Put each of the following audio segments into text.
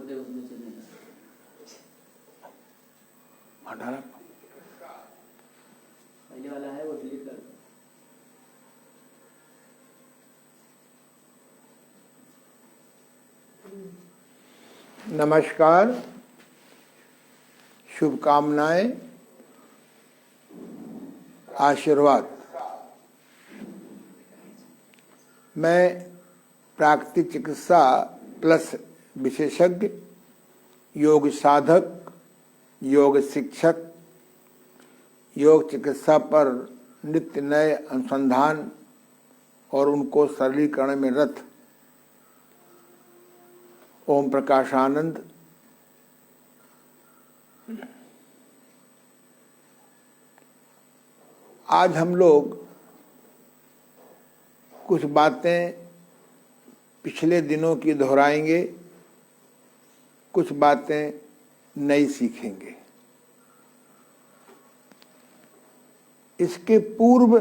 18 पहले वाला है वो डिलीट कर। नमस्कार, शुभकामनाएं, आशीर्वाद। मैं प्राकृतिक चिकित्सा प्लस विशेषज्ञ, योग साधक, योग शिक्षक, योग चिकित्सा पर नित्य नए अनुसंधान और उनको सरलीकरण में रत ओम प्रकाशानंद आज हम लोग कुछ बातें पिछले दिनों की दोहराएंगे, कुछ बातें नई सीखेंगे। इसके पूर्व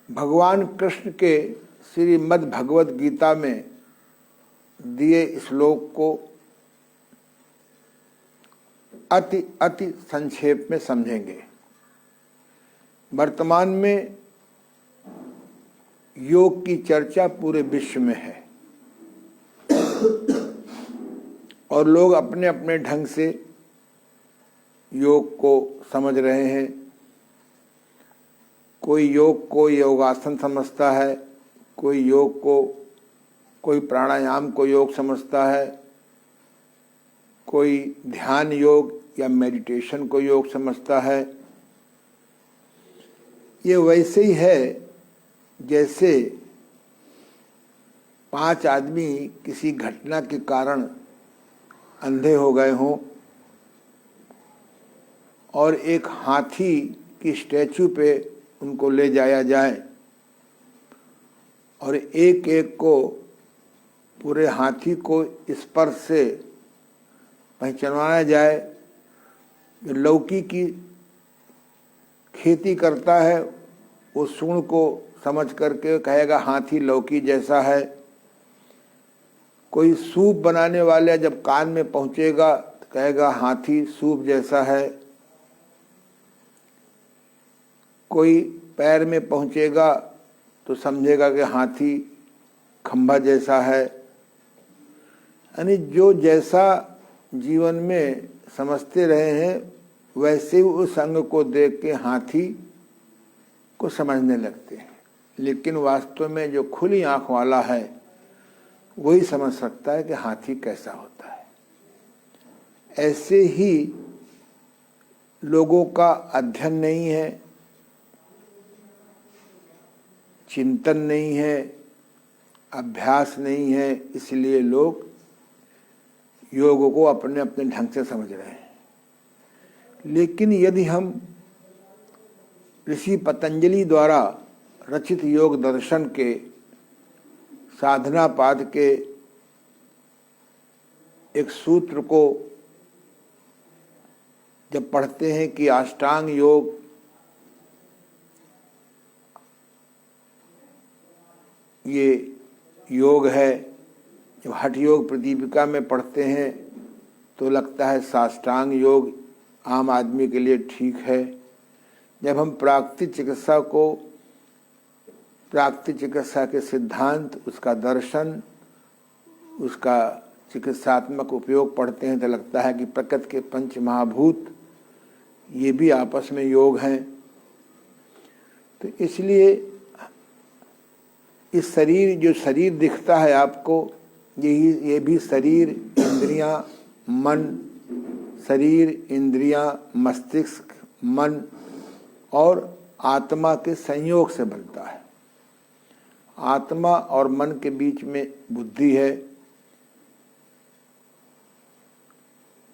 भगवान कृष्ण के श्रीमद् भगवद गीता में दिए श्लोक को अति अति संक्षेप में समझेंगे। वर्तमान में योग की चर्चा पूरे विश्व में है और लोग अपने अपने ढंग से योग को समझ रहे हैं। कोई योग को योगासन समझता है, कोई प्राणायाम को योग समझता है, कोई ध्यान योग या मेडिटेशन को योग समझता है। ये वैसे ही है जैसे 5 आदमी किसी घटना के कारण अंधे हो गए हों और एक हाथी की स्टैचू पे उनको ले जाया जाए और एक एक को पूरे हाथी को स्पर्श से पहचाना जाए। जो लौकी की खेती करता है वो सूंड को समझ करके कहेगा हाथी लौकी जैसा है। कोई सूप बनाने वाले जब कान में पहुंचेगा तो कहेगा हाथी सूप जैसा है। कोई पैर में पहुंचेगा तो समझेगा कि हाथी खंभा जैसा है। यानी जो जैसा जीवन में समझते रहे हैं वैसे ही उस अंग को देख के हाथी को समझने लगते हैं। लेकिन वास्तव में जो खुली आंख वाला है वही समझ सकता है कि हाथी कैसा होता है। ऐसे ही लोगों का अध्ययन नहीं है, चिंतन नहीं है, अभ्यास नहीं है, इसलिए लोग योग को अपने अपने ढंग से समझ रहे हैं। लेकिन यदि हम ऋषि पतंजलि द्वारा रचित योग दर्शन के साधना पाद के एक सूत्र को जब पढ़ते हैं कि अष्टांग योग ये योग है, जब हठ योग प्रदीपिका में पढ़ते हैं तो लगता है साष्टांग योग आम आदमी के लिए ठीक है। जब हम प्राकृतिक चिकित्सा के सिद्धांत, उसका दर्शन, उसका चिकित्सात्मक उपयोग पढ़ते हैं तो लगता है कि प्रकृति के 5 महाभूत ये भी आपस में योग हैं। तो इसलिए इस जो शरीर दिखता है आपको, ये भी शरीर, इंद्रियां, मन, शरीर, इंद्रियां, मस्तिष्क, मन और आत्मा के संयोग से बनता है। आत्मा और मन के बीच में बुद्धि है,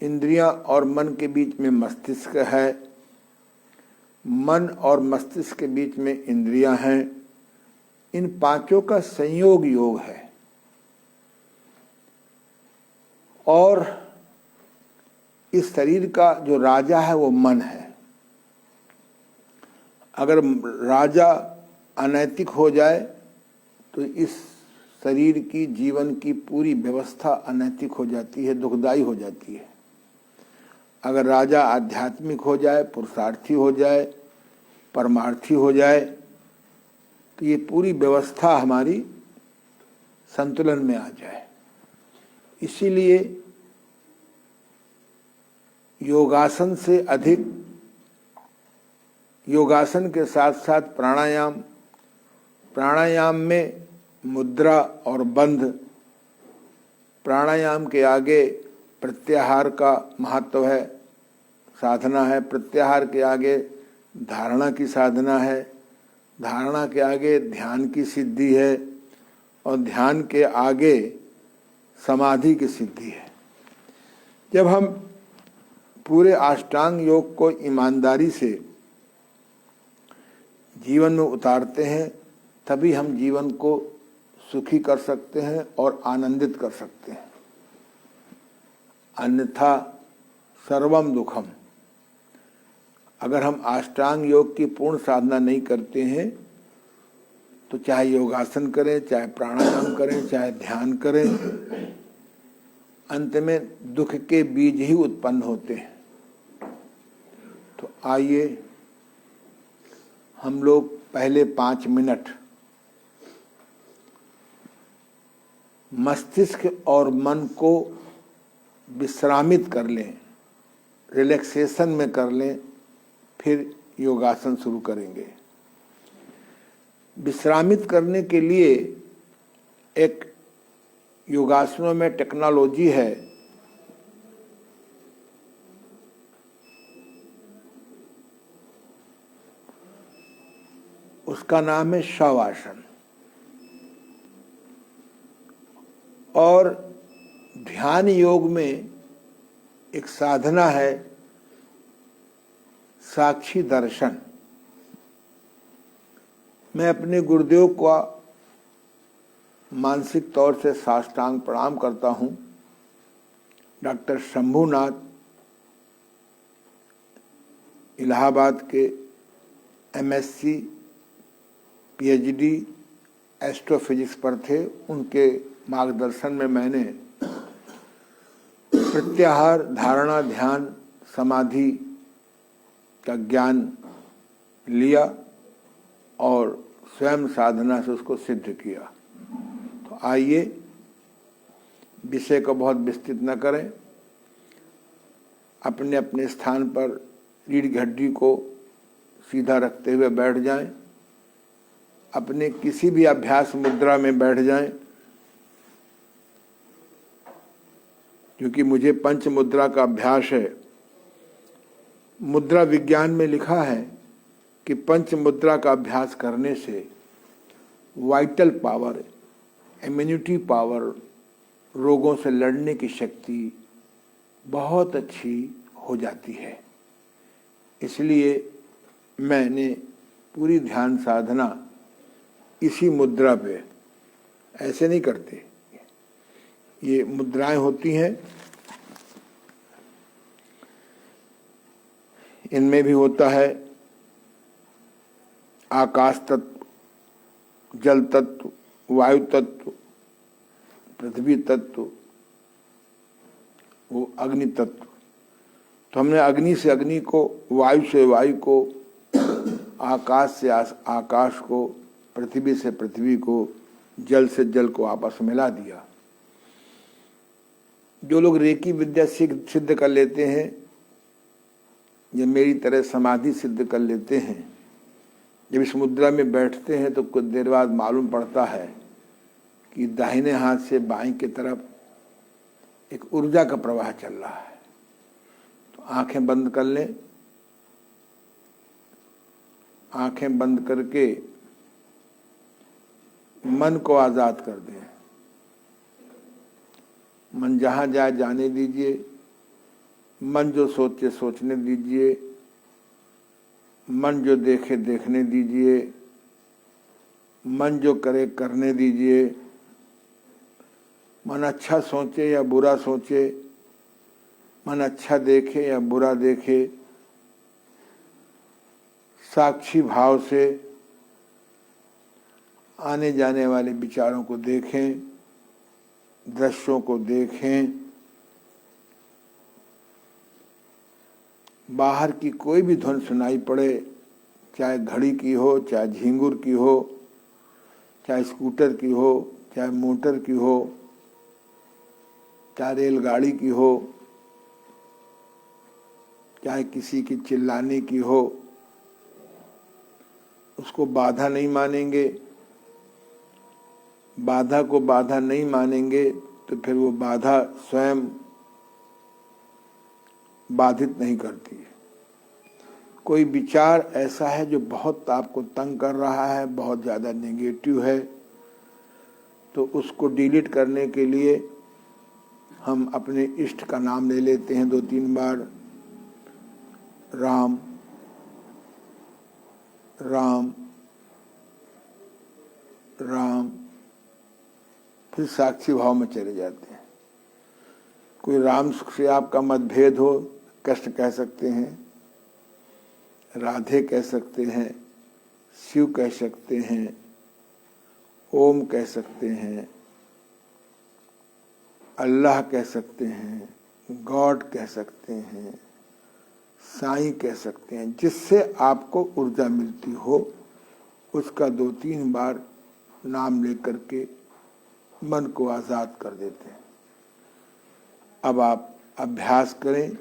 इंद्रियां और मन के बीच में मस्तिष्क है, मन और मस्तिष्क के बीच में इंद्रियां हैं। इन 5 का संयोग योग है। और इस शरीर का जो राजा है वो मन है। अगर राजा अनैतिक हो जाए तो इस शरीर की, जीवन की पूरी व्यवस्था अनैतिक हो जाती है, दुखदाई हो जाती है। अगर राजा आध्यात्मिक हो जाए, पुरुषार्थी हो जाए, परमार्थी हो जाए, तो ये पूरी व्यवस्था हमारी संतुलन में आ जाए। इसीलिए योगासन से अधिक, योगासन के साथ साथ प्राणायाम, प्राणायाम में मुद्रा और बंध, प्राणायाम के आगे प्रत्याहार का महत्व है, साधना है, प्रत्याहार के आगे धारणा की साधना है, धारणा के आगे ध्यान की सिद्धि है, और ध्यान के आगे समाधि की सिद्धि है। जब हम पूरे अष्टांग योग को ईमानदारी से जीवन में उतारते हैं, तभी हम जीवन को सुखी कर सकते हैं और आनंदित कर सकते हैं। अन्यथा सर्वम दुखम। अगर हम अष्टांग योग की पूर्ण साधना नहीं करते हैं तो चाहे योगासन करें, चाहे प्राणायाम करें, चाहे ध्यान करें, अंत में दुख के बीज ही उत्पन्न होते हैं। तो आइए हम लोग पहले 5 मिनट मस्तिष्क और मन को विश्रामित कर लें, रिलैक्सेशन में कर लें, फिर योगासन शुरू करेंगे। विश्रामित करने के लिए एक योगासनों में टेक्नोलॉजी है, उसका नाम है शवासन। और ध्यान योग में एक साधना है साक्षी दर्शन। मैं अपने गुरुदेव को मानसिक तौर से साष्टांग प्रणाम करता हूँ। डॉक्टर शंभुनाथ इलाहाबाद के एमएससी पीएचडी एस्ट्रोफिजिक्स पर थे। उनके मार्गदर्शन में मैंने प्रत्याहार, धारणा, ध्यान, समाधि का ज्ञान लिया और स्वयं साधना से उसको सिद्ध किया। तो आइए विषय को बहुत विस्तृत न करें, अपने अपने स्थान पर रीढ़ की हड्डी को सीधा रखते हुए बैठ जाएं, अपने किसी भी अभ्यास मुद्रा में बैठ जाएं। क्योंकि मुझे पंच मुद्रा का अभ्यास है। मुद्रा विज्ञान में लिखा है कि पंच मुद्रा का अभ्यास करने से वाइटल पावर, इम्यूनिटी पावर, रोगों से लड़ने की शक्ति बहुत अच्छी हो जाती है। इसलिए मैंने पूरी ध्यान साधना इसी मुद्रा पे, ऐसे नहीं करते, ये मुद्राएं होती हैं, इनमें भी होता है आकाश तत्व, जल तत्व, वायु तत्व, पृथ्वी तत्व, वो अग्नि तत्व। तो हमने अग्नि से अग्नि को, वायु से वायु को, आकाश से आकाश को, पृथ्वी से पृथ्वी को, जल से जल को आपस में मिला दिया। जो लोग रेकी विद्या सिद्ध कर लेते हैं या मेरी तरह समाधि सिद्ध कर लेते हैं, जब इस मुद्रा में बैठते हैं तो कुछ देर बाद मालूम पड़ता है कि दाहिने हाथ से बाएं की तरफ एक ऊर्जा का प्रवाह चल रहा है। तो आंखें बंद कर लें, आंखें बंद करके मन को आजाद कर दें। मन जहां जाए जाने दीजिए, मन जो सोचे सोचने दीजिए, मन जो देखे देखने दीजिए, मन जो करे करने दीजिए। मन अच्छा सोचे या बुरा सोचे, मन अच्छा देखे या बुरा देखे, साक्षी भाव से आने जाने वाले विचारों को देखें, दृश्यों को देखें। बाहर की कोई भी धुन सुनाई पड़े, चाहे घड़ी की हो, चाहे झींगुर की हो, चाहे स्कूटर की हो, चाहे मोटर की हो, चाहे रेलगाड़ी की हो, चाहे किसी की चिल्लाने की हो, उसको बाधा नहीं मानेंगे। बाधा को बाधा नहीं मानेंगे तो फिर वो बाधा स्वयं बाधित नहीं करती है। कोई विचार ऐसा है जो बहुत आपको तंग कर रहा है, बहुत ज़्यादा नेगेटिव है, तो उसको डिलीट करने के लिए हम अपने इष्ट का नाम ले लेते हैं 2-3 बार, राम राम राम, फिर साक्षी भाव में चले जाते हैं। कोई राम से आपका मतभेद हो, कृष्ण कह सकते हैं, राधे कह सकते हैं, शिव कह सकते हैं, ओम कह सकते हैं, अल्लाह कह सकते हैं, गॉड कह सकते हैं, साईं कह सकते हैं। जिससे आपको ऊर्जा मिलती हो उसका 2-3 बार नाम लेकर के मन को आजाद कर देते हैं। अब आप अभ्यास करें।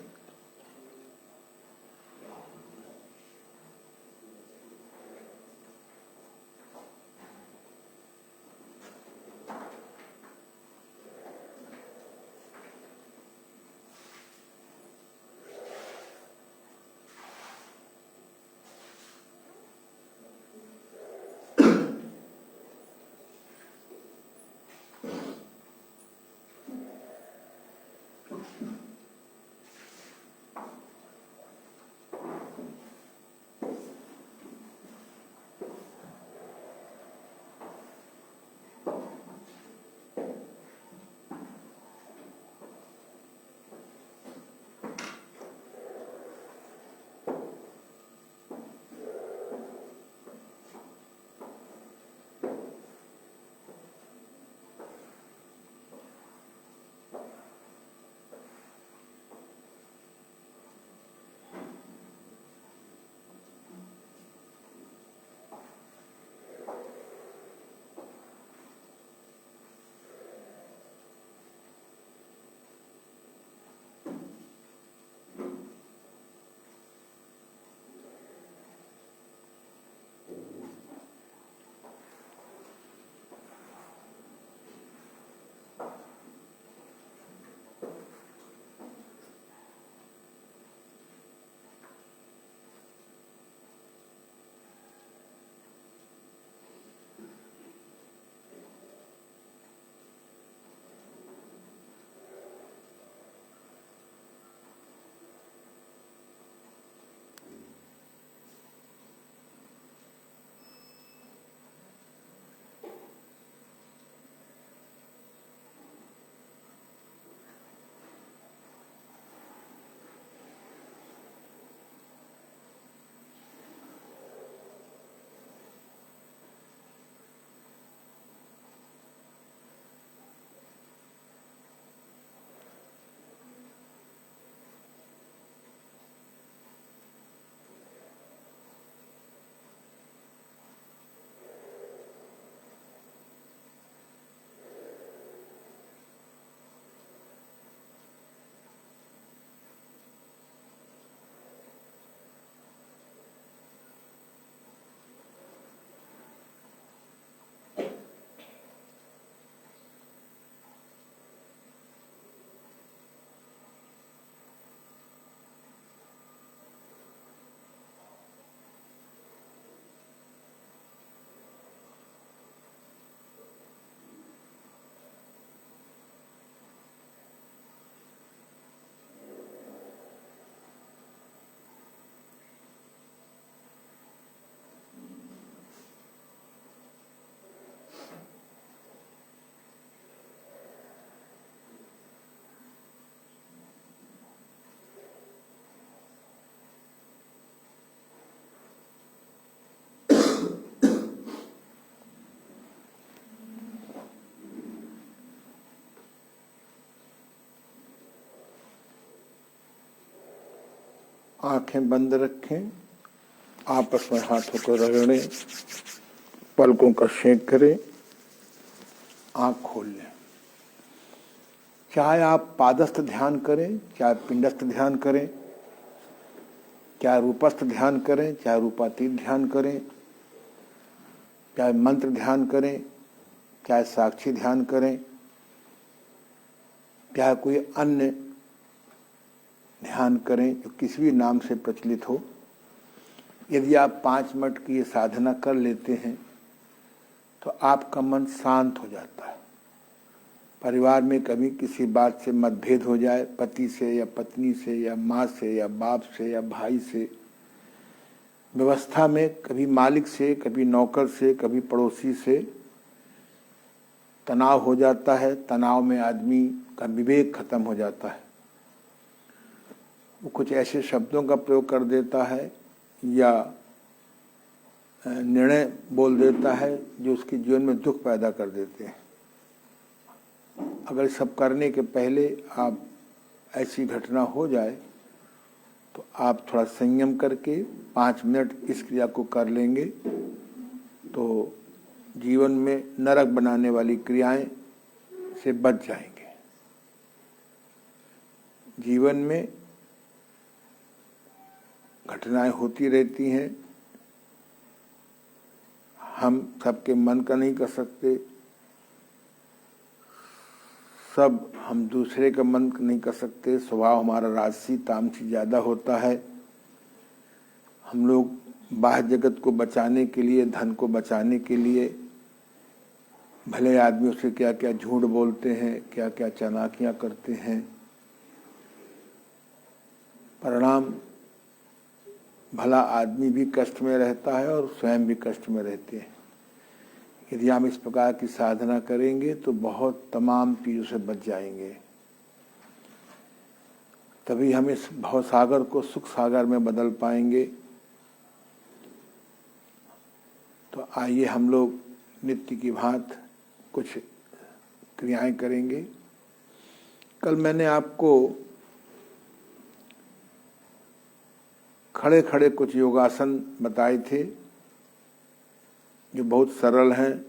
आंखें बंद रखें, आपस में हाथों को रगड़ें, पलकों का शेक करें, आंख खोल लें। चाहे आप पादस्थ ध्यान करें, चाहे पिंडस्थ ध्यान करें, चाहे रूपस्थ ध्यान करें, चाहे रूपातीत ध्यान करें, चाहे मंत्र ध्यान करें, चाहे साक्षी ध्यान करें, चाहे कोई अन्य ध्यान करें जो किसी भी नाम से प्रचलित हो। यदि आप 5 मिनट की ये साधना कर लेते हैं तो आपका मन शांत हो जाता है। परिवार में कभी किसी बात से मतभेद हो जाए, पति से या पत्नी से या माँ से या बाप से या भाई से, व्यवस्था में कभी मालिक से, कभी नौकर से, कभी पड़ोसी से तनाव हो जाता है। तनाव में आदमी का विवेक खत्म हो जाता है। वो कुछ ऐसे शब्दों का प्रयोग कर देता है या निर्णय बोल देता है जो उसके जीवन में दुख पैदा कर देते हैं। अगर सब करने के पहले आप ऐसी घटना हो जाए तो आप थोड़ा संयम करके 5 मिनट इस क्रिया को कर लेंगे तो जीवन में नरक बनाने वाली क्रियाएं से बच जाएंगे। जीवन में घटनाएं होती रहती हैं, हम सबके मन का नहीं कर सकते, सब हम दूसरे का मन नहीं कर सकते। स्वभाव हमारा राजसी तामसी ज़्यादा होता है। हम लोग बाह्य जगत को बचाने के लिए, धन को बचाने के लिए भले आदमियों से क्या क्या झूठ बोलते हैं, क्या क्या चालाकियाँ करते हैं। परिणाम भला आदमी भी कष्ट में रहता है और स्वयं भी कष्ट में रहते हैं। यदि हम इस प्रकार की साधना करेंगे तो बहुत तमाम चीज़ों से बच जाएंगे। तभी हम इस भवसागर को सुख सागर में बदल पाएंगे। तो आइए हम लोग नित्य की भांति कुछ क्रियाएं करेंगे। कल मैंने आपको खड़े खड़े कुछ योगासन बताए थे जो बहुत सरल हैं।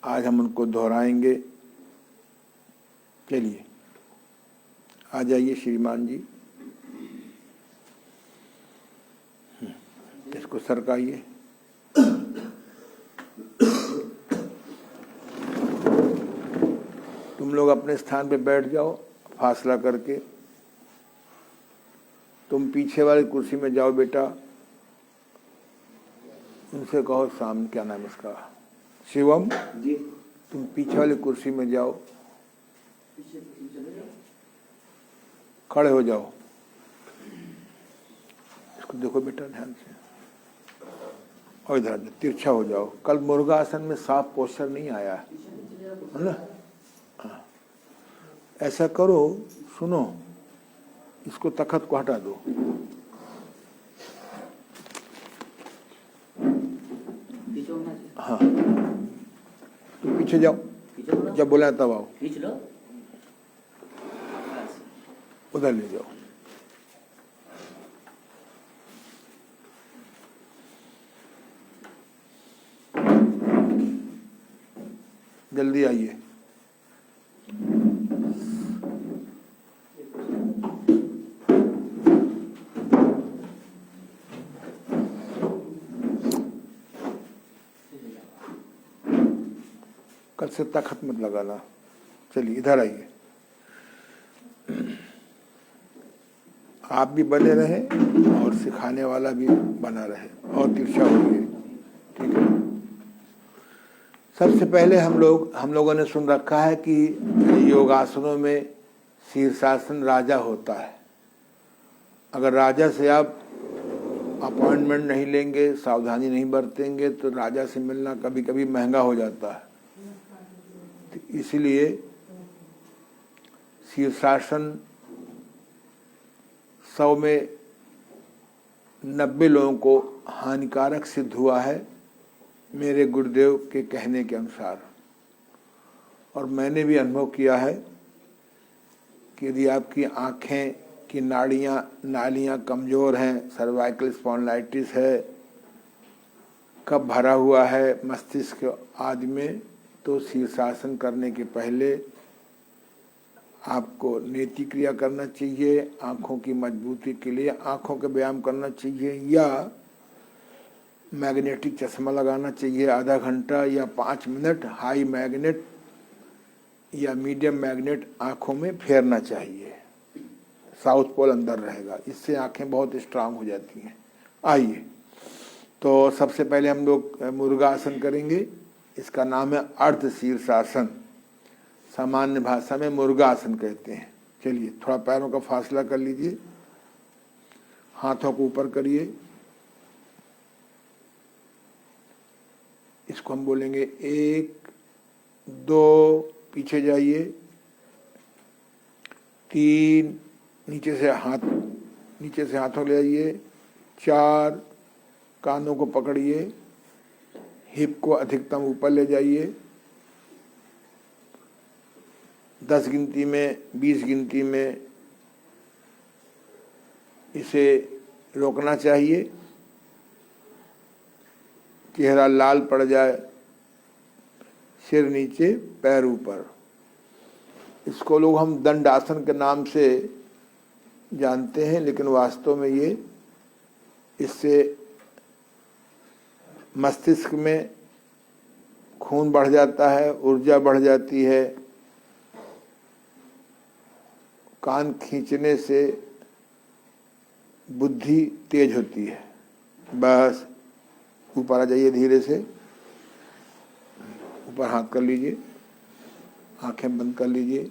आज हम उनको दोहराएंगे। चलिए आ जाइए श्रीमान जी, इसको सरकाइए। तुम लोग अपने स्थान पे बैठ जाओ फासला करके। तुम पीछे वाली कुर्सी में जाओ बेटा, उनसे कहो सामने क्या नाम इसका, शिवम जी, तुम पीछे वाली कुर्सी में जाओ, खड़े हो जाओ। इसको देखो बेटा ध्यान से, और इधर तिरछा हो जाओ। कल मुर्गासन में साफ पोस्चर नहीं आया है ना। हाँ। ऐसा करो, सुनो, इसको तखत को हटा दो। हाँ, तो पीछे जाओ, जब बोला तब आओ, उधर ले जाओ। जल्दी आइए। कल से तखत मत लगाना। चलिए इधर आइए। आप भी बने रहे और सिखाने वाला भी बना रहे और तिरछा होइए, ठीक है। सबसे पहले हम लोगों ने सुन रखा है कि योगासनों में शीर्षासन राजा होता है। अगर राजा से आप अपॉइंटमेंट नहीं लेंगे, सावधानी नहीं बरतेंगे तो राजा से मिलना कभी कभी महंगा हो जाता है। तो इसलिए शीर्षासन 100 में 90 लोगों को हानिकारक सिद्ध हुआ है मेरे गुरुदेव के कहने के अनुसार। और मैंने भी अनुभव किया है कि यदि आपकी आँखें कि नालियाँ कमज़ोर हैं, सर्वाइकल स्पॉन्डिलाइटिस है, कब भरा हुआ है मस्तिष्क आदि में, तो शीर्षासन करने के पहले आपको नेति क्रिया करना चाहिए, आँखों की मजबूती के लिए आँखों का व्यायाम करना चाहिए, या मैग्नेटिक चश्मा लगाना चाहिए आधा घंटा या 5 मिनट, हाई मैग्नेट या मीडियम मैग्नेट आँखों में फेरना चाहिए। साउथ पोल अंदर रहेगा, इससे आँखें बहुत स्ट्रांग हो जाती हैं। आइए, तो सबसे पहले हम लोग मुर्गासन करेंगे। इसका नाम है अर्ध शीर्षासन, सामान्य भाषा में मुर्गासन कहते हैं। चलिए, थोड़ा पैरों का फासला कर लीजिए, हाथों को ऊपर करिए। इसको हम बोलेंगे 1 2, पीछे जाइए, 3, नीचे से हाथों ले आइए, 4, कानों को पकड़िए, हिप को अधिकतम ऊपर ले जाइए, 10 गिनती में, 20 गिनती में इसे रोकना चाहिए, चेहरा लाल पड़ जाए, सिर नीचे पैर ऊपर। इसको लोग हम दंडासन के नाम से जानते हैं, लेकिन वास्तव में ये, इससे मस्तिष्क में खून बढ़ जाता है, ऊर्जा बढ़ जाती है, कान खींचने से बुद्धि तेज होती है। बस ऊपर आ जाइए, धीरे से ऊपर हाथ कर लीजिए, आंखें बंद कर लीजिए।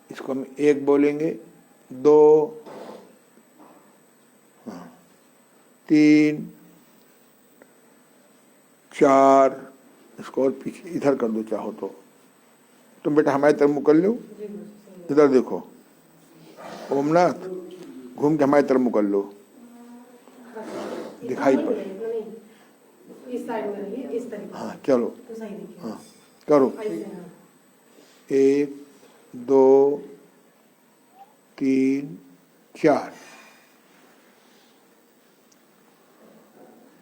इसको हम 1 बोलेंगे, 2, 3, 4, इसको और पीछे इधर कर दो चाहो तो। तुम बेटा हमारी तरफ मुँह कर लो, इधर देखो, ओमनाथ घूम के हमारी तरफ मुँह कर लो, दिखाई पड़े। इस साइड में रहिए, इस तरीके। हाँ चलो, तो सही दिखे। हाँ करो, 1 2 3 4।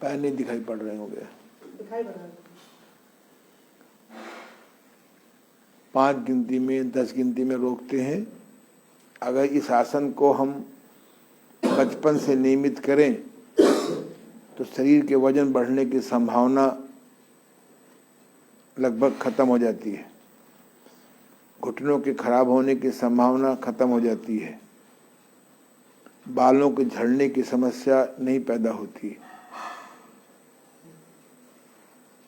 पैर नहीं दिखाई पड़ रहे होंगे। दिखाई पड़ रहा है। 5 गिनती में, 10 गिनती में रोकते हैं। अगर इस आसन को हम बचपन से नियमित करें तो शरीर के वजन बढ़ने की संभावना लगभग खत्म हो जाती है, घुटनों के खराब होने की संभावना खत्म हो जाती है, बालों के झड़ने की समस्या नहीं पैदा होती।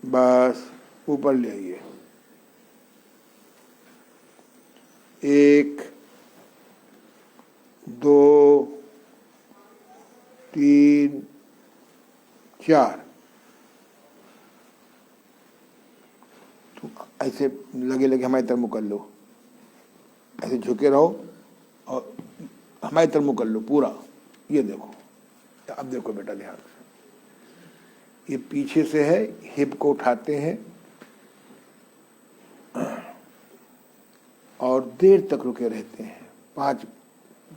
बस ऊपर ले आइए, 1 2 3 4। तो ऐसे लगे लगे हमारी तरफ मुँह कर लो, ऐसे झुके रहो और हमारी तरफ मुँह कर लो पूरा। ये देखो, अब देखो बेटा ध्यान से, ये पीछे से है, हिप को उठाते हैं और देर तक रुके रहते हैं।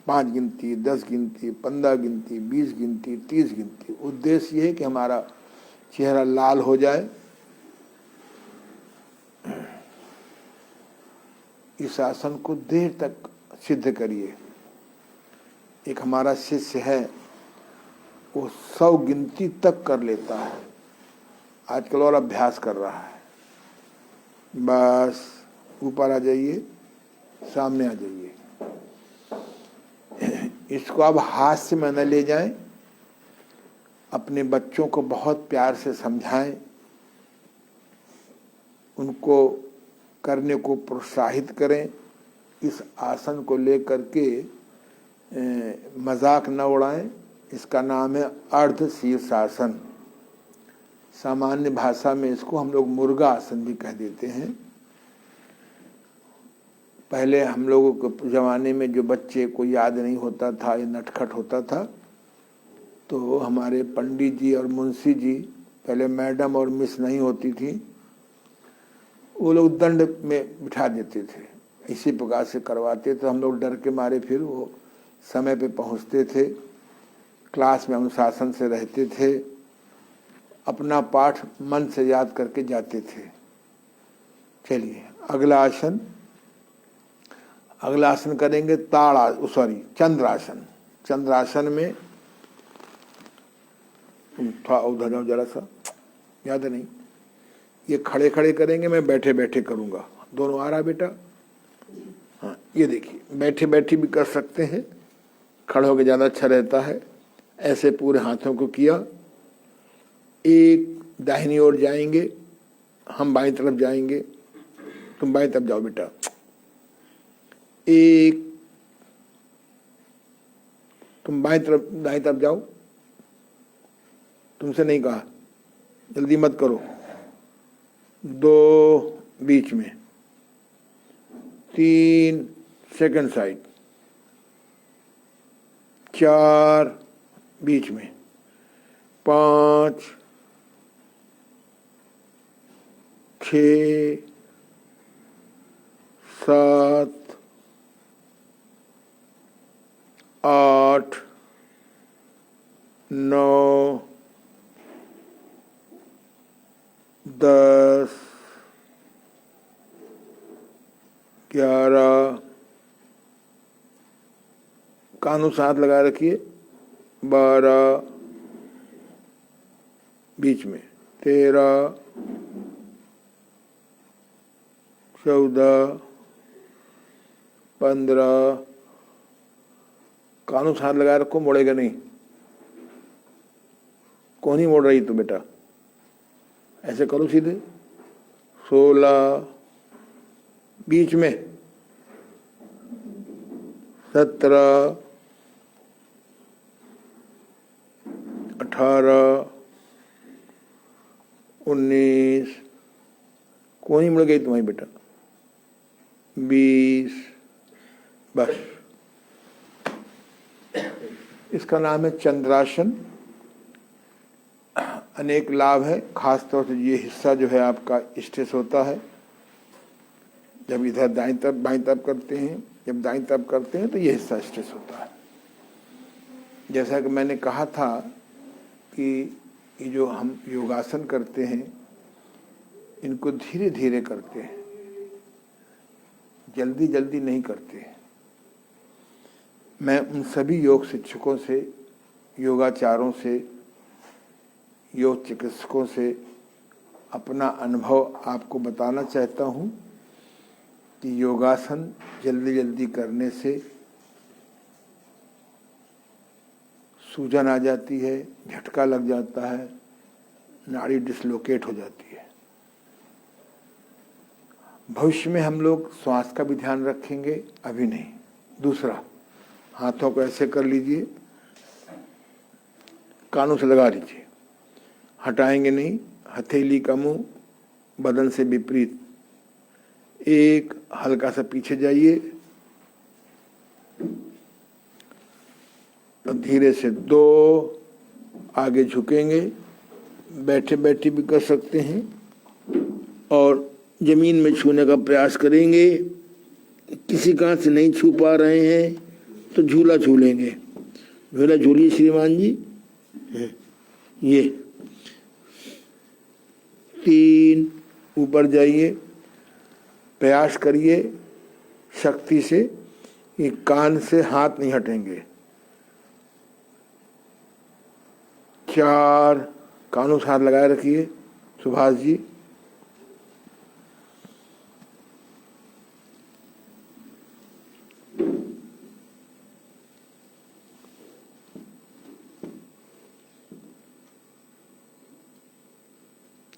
5 गिनती, 10 गिनती, 15 गिनती, 20 गिनती, 30 गिनती। उद्देश्य ये है कि हमारा चेहरा लाल हो जाए। इस आसन को देर तक सिद्ध करिए। एक हमारा शिष्य है, वो 100 गिनती तक कर लेता है, आजकल और अभ्यास कर रहा है। बस ऊपर आ जाइए, सामने आ जाइए। इसको अब हास्य में न ले जाएं, अपने बच्चों को बहुत प्यार से समझाएं, उनको करने को प्रोत्साहित करें। इस आसन को लेकर के मजाक न उड़ाएं। इसका नाम है अर्ध शीर्षासन, सामान्य भाषा में इसको हम लोग मुर्गा आसन भी कह देते हैं। पहले हम लोगों के ज़माने में जो बच्चे को याद नहीं होता था, ये नटखट होता था, तो हमारे पंडित जी और मुंशी जी, पहले मैडम और मिस नहीं होती थी, वो लोग दंड में बिठा देते थे, इसी प्रकार से करवाते। तो हम लोग डर के मारे फिर वो समय पे पहुंचते थे, क्लास में अनुशासन से रहते थे, अपना पाठ मन से याद करके जाते थे। चलिए अगला आसन, अगला आसन करेंगे चंद्रासन। चंद्रासन में थोड़ा उधर जाओ जरा सा, याद नहीं, ये खड़े खड़े करेंगे, मैं बैठे बैठे करूंगा। दोनों आ रहा बेटा? हाँ, ये देखिए बैठे बैठे भी कर सकते हैं, खड़े होकर ज़्यादा अच्छा रहता है। ऐसे पूरे हाथों को किया, एक दाहिनी ओर जाएंगे, हम बाईं तरफ जाएंगे, तुम बाईं तरफ जाओ बेटा, एक, तुम बाईं तरफ दाईं तरफ जाओ, तुमसे नहीं कहा, जल्दी मत करो। दो बीच में, तीन सेकंड साइड, चार बीच में, पांच, छः, सात, आठ, नौ, 10, 11, कानों साथ लगा रखिए, 12 बीच में, 13, 14, 15, कानों साथ लगा रखो, मोड़ेगा नहीं। कौन ही मोड़ रही तू बेटा, ऐसे करो सीधे। 16 बीच में, 17, 18, 19, कौन ही मुड़ गई तुम्हारी बेटा, 20, बस। इसका नाम है चंद्रासन। अनेक लाभ है, खास तौर से ये हिस्सा जो है आपका स्ट्रेस होता है जब इधर दाईं तरफ बाईं तरफ करते हैं, जब दाईं तरफ करते हैं तो ये हिस्सा स्ट्रेस होता है। जैसा कि मैंने कहा था कि ये जो हम योगासन करते हैं इनको धीरे धीरे करते हैं, जल्दी जल्दी नहीं करते। मैं उन सभी योग शिक्षकों से, योगाचारों से, योग चिकित्सकों से अपना अनुभव आपको बताना चाहता हूँ कि योगासन जल्दी जल्दी करने से सूजन आ जाती है, झटका लग जाता है, नाड़ी डिसलोकेट हो जाती है। भविष्य में हम लोग श्वास का भी ध्यान रखेंगे, अभी नहीं। दूसरा, हाथों को ऐसे कर लीजिए, कानों से लगा लीजिए, हटाएंगे नहीं, हथेली का मुंह बदन से विपरीत। एक, हल्का सा पीछे जाइए, और धीरे से 2 आगे झुकेंगे, बैठे बैठे भी कर सकते हैं, और जमीन में छूने का प्रयास करेंगे। किसी कारण से नहीं छू पा रहे हैं तो झूला झूलेंगे। झूला झूलिए श्रीमान जी। ये 3, ऊपर जाइए, प्रयास करिए शक्ति से, ये कान से हाथ नहीं हटेंगे। 4, कानों से हाथ लगाए रखिए सुभाष जी।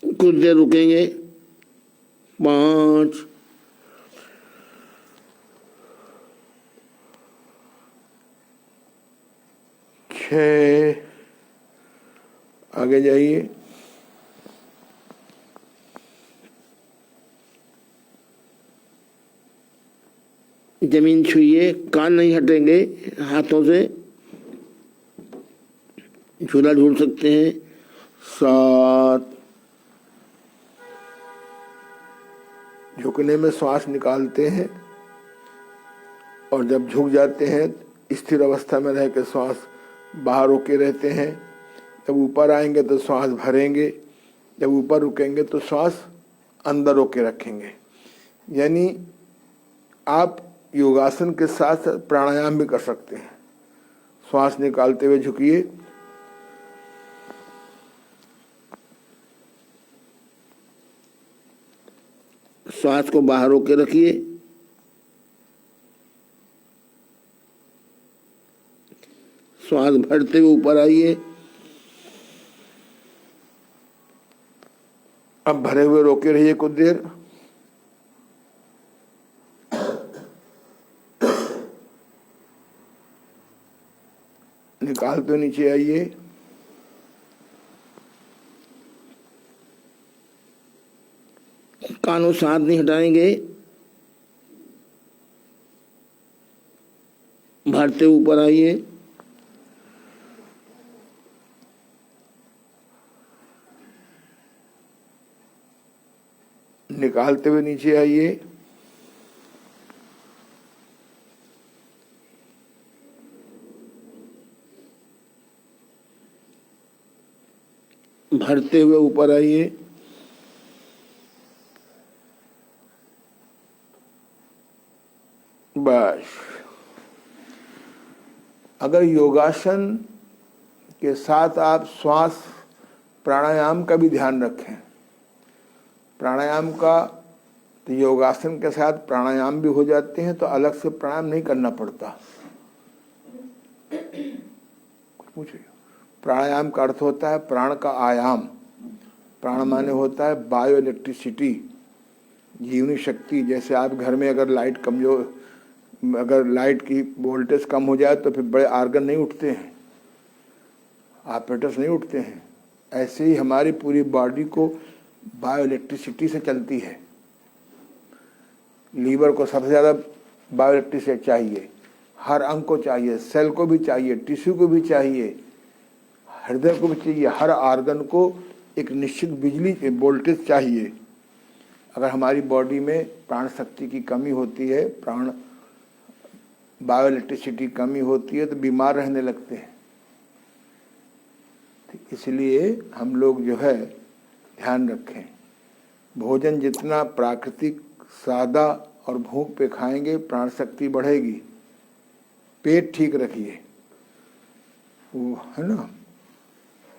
5 कुछ देर रुकेंगे। 5, 6, आगे जाइए। 7 जमीन छूइए, कान नहीं हटेंगे, हाथों से झूला झूल सकते हैं। 7, झुकने में श्वास निकालते हैं और जब झुक जाते हैं स्थिर अवस्था में रह के श्वास बाहर रोके रहते हैं। जब ऊपर आएंगे तो श्वास भरेंगे, जब ऊपर रुकेंगे तो श्वास अंदर रोके रखेंगे। यानी आप योगासन के साथ प्राणायाम भी कर सकते हैं। श्वास निकालते हुए झुकिए, श्वास को बाहर रोके रखिए, श्वास भरते हुए ऊपर आइए। अब भरे हुए रोके रहिए कुछ देर। निकालते नीचे आइए। कानों से हाथ नहीं हटाएंगे। भरते ऊपर आइए। निकालते हुए नीचे आइए। भरते हुए ऊपर आइए। बस। अगर योगासन के साथ आप श्वास प्राणायाम का भी ध्यान रखें, प्राणायाम का तो योगासन के साथ प्राणायाम भी हो जाते हैं, तो अलग से प्राणायाम नहीं करना पड़ता। पूछिए। प्राणायाम का अर्थ होता है प्राण का आयाम। प्राण माने होता है बायो इलेक्ट्रिसिटी, जीवनी शक्ति। जैसे आप घर में अगर अगर लाइट की वोल्टेज कम हो जाए तो फिर बड़े आर्गन नहीं उठते हैं, ऑपरेटर्स नहीं उठते हैं। ऐसे ही हमारी पूरी बॉडी को बायो इलेक्ट्रिसिटी से चलती है। लीवर को सबसे ज़्यादा बायो इलेक्ट्रिसिटी चाहिए, हर अंग को चाहिए, सेल को भी चाहिए, टिश्यू को भी चाहिए, हृदय को भी चाहिए। हर आर्गन को एक निश्चित बिजली वोल्टेज चाहिए। अगर हमारी बॉडी में प्राण शक्ति की कमी होती है, प्राण बायो इलेक्ट्रिसिटी कमी होती है, तो बीमार रहने लगते हैं। इसलिए हम लोग जो है ध्यान रखें, भोजन जितना प्राकृतिक सादा और भूख पे खाएंगे प्राण शक्ति बढ़ेगी। पेट ठीक रखिए, वो है ना,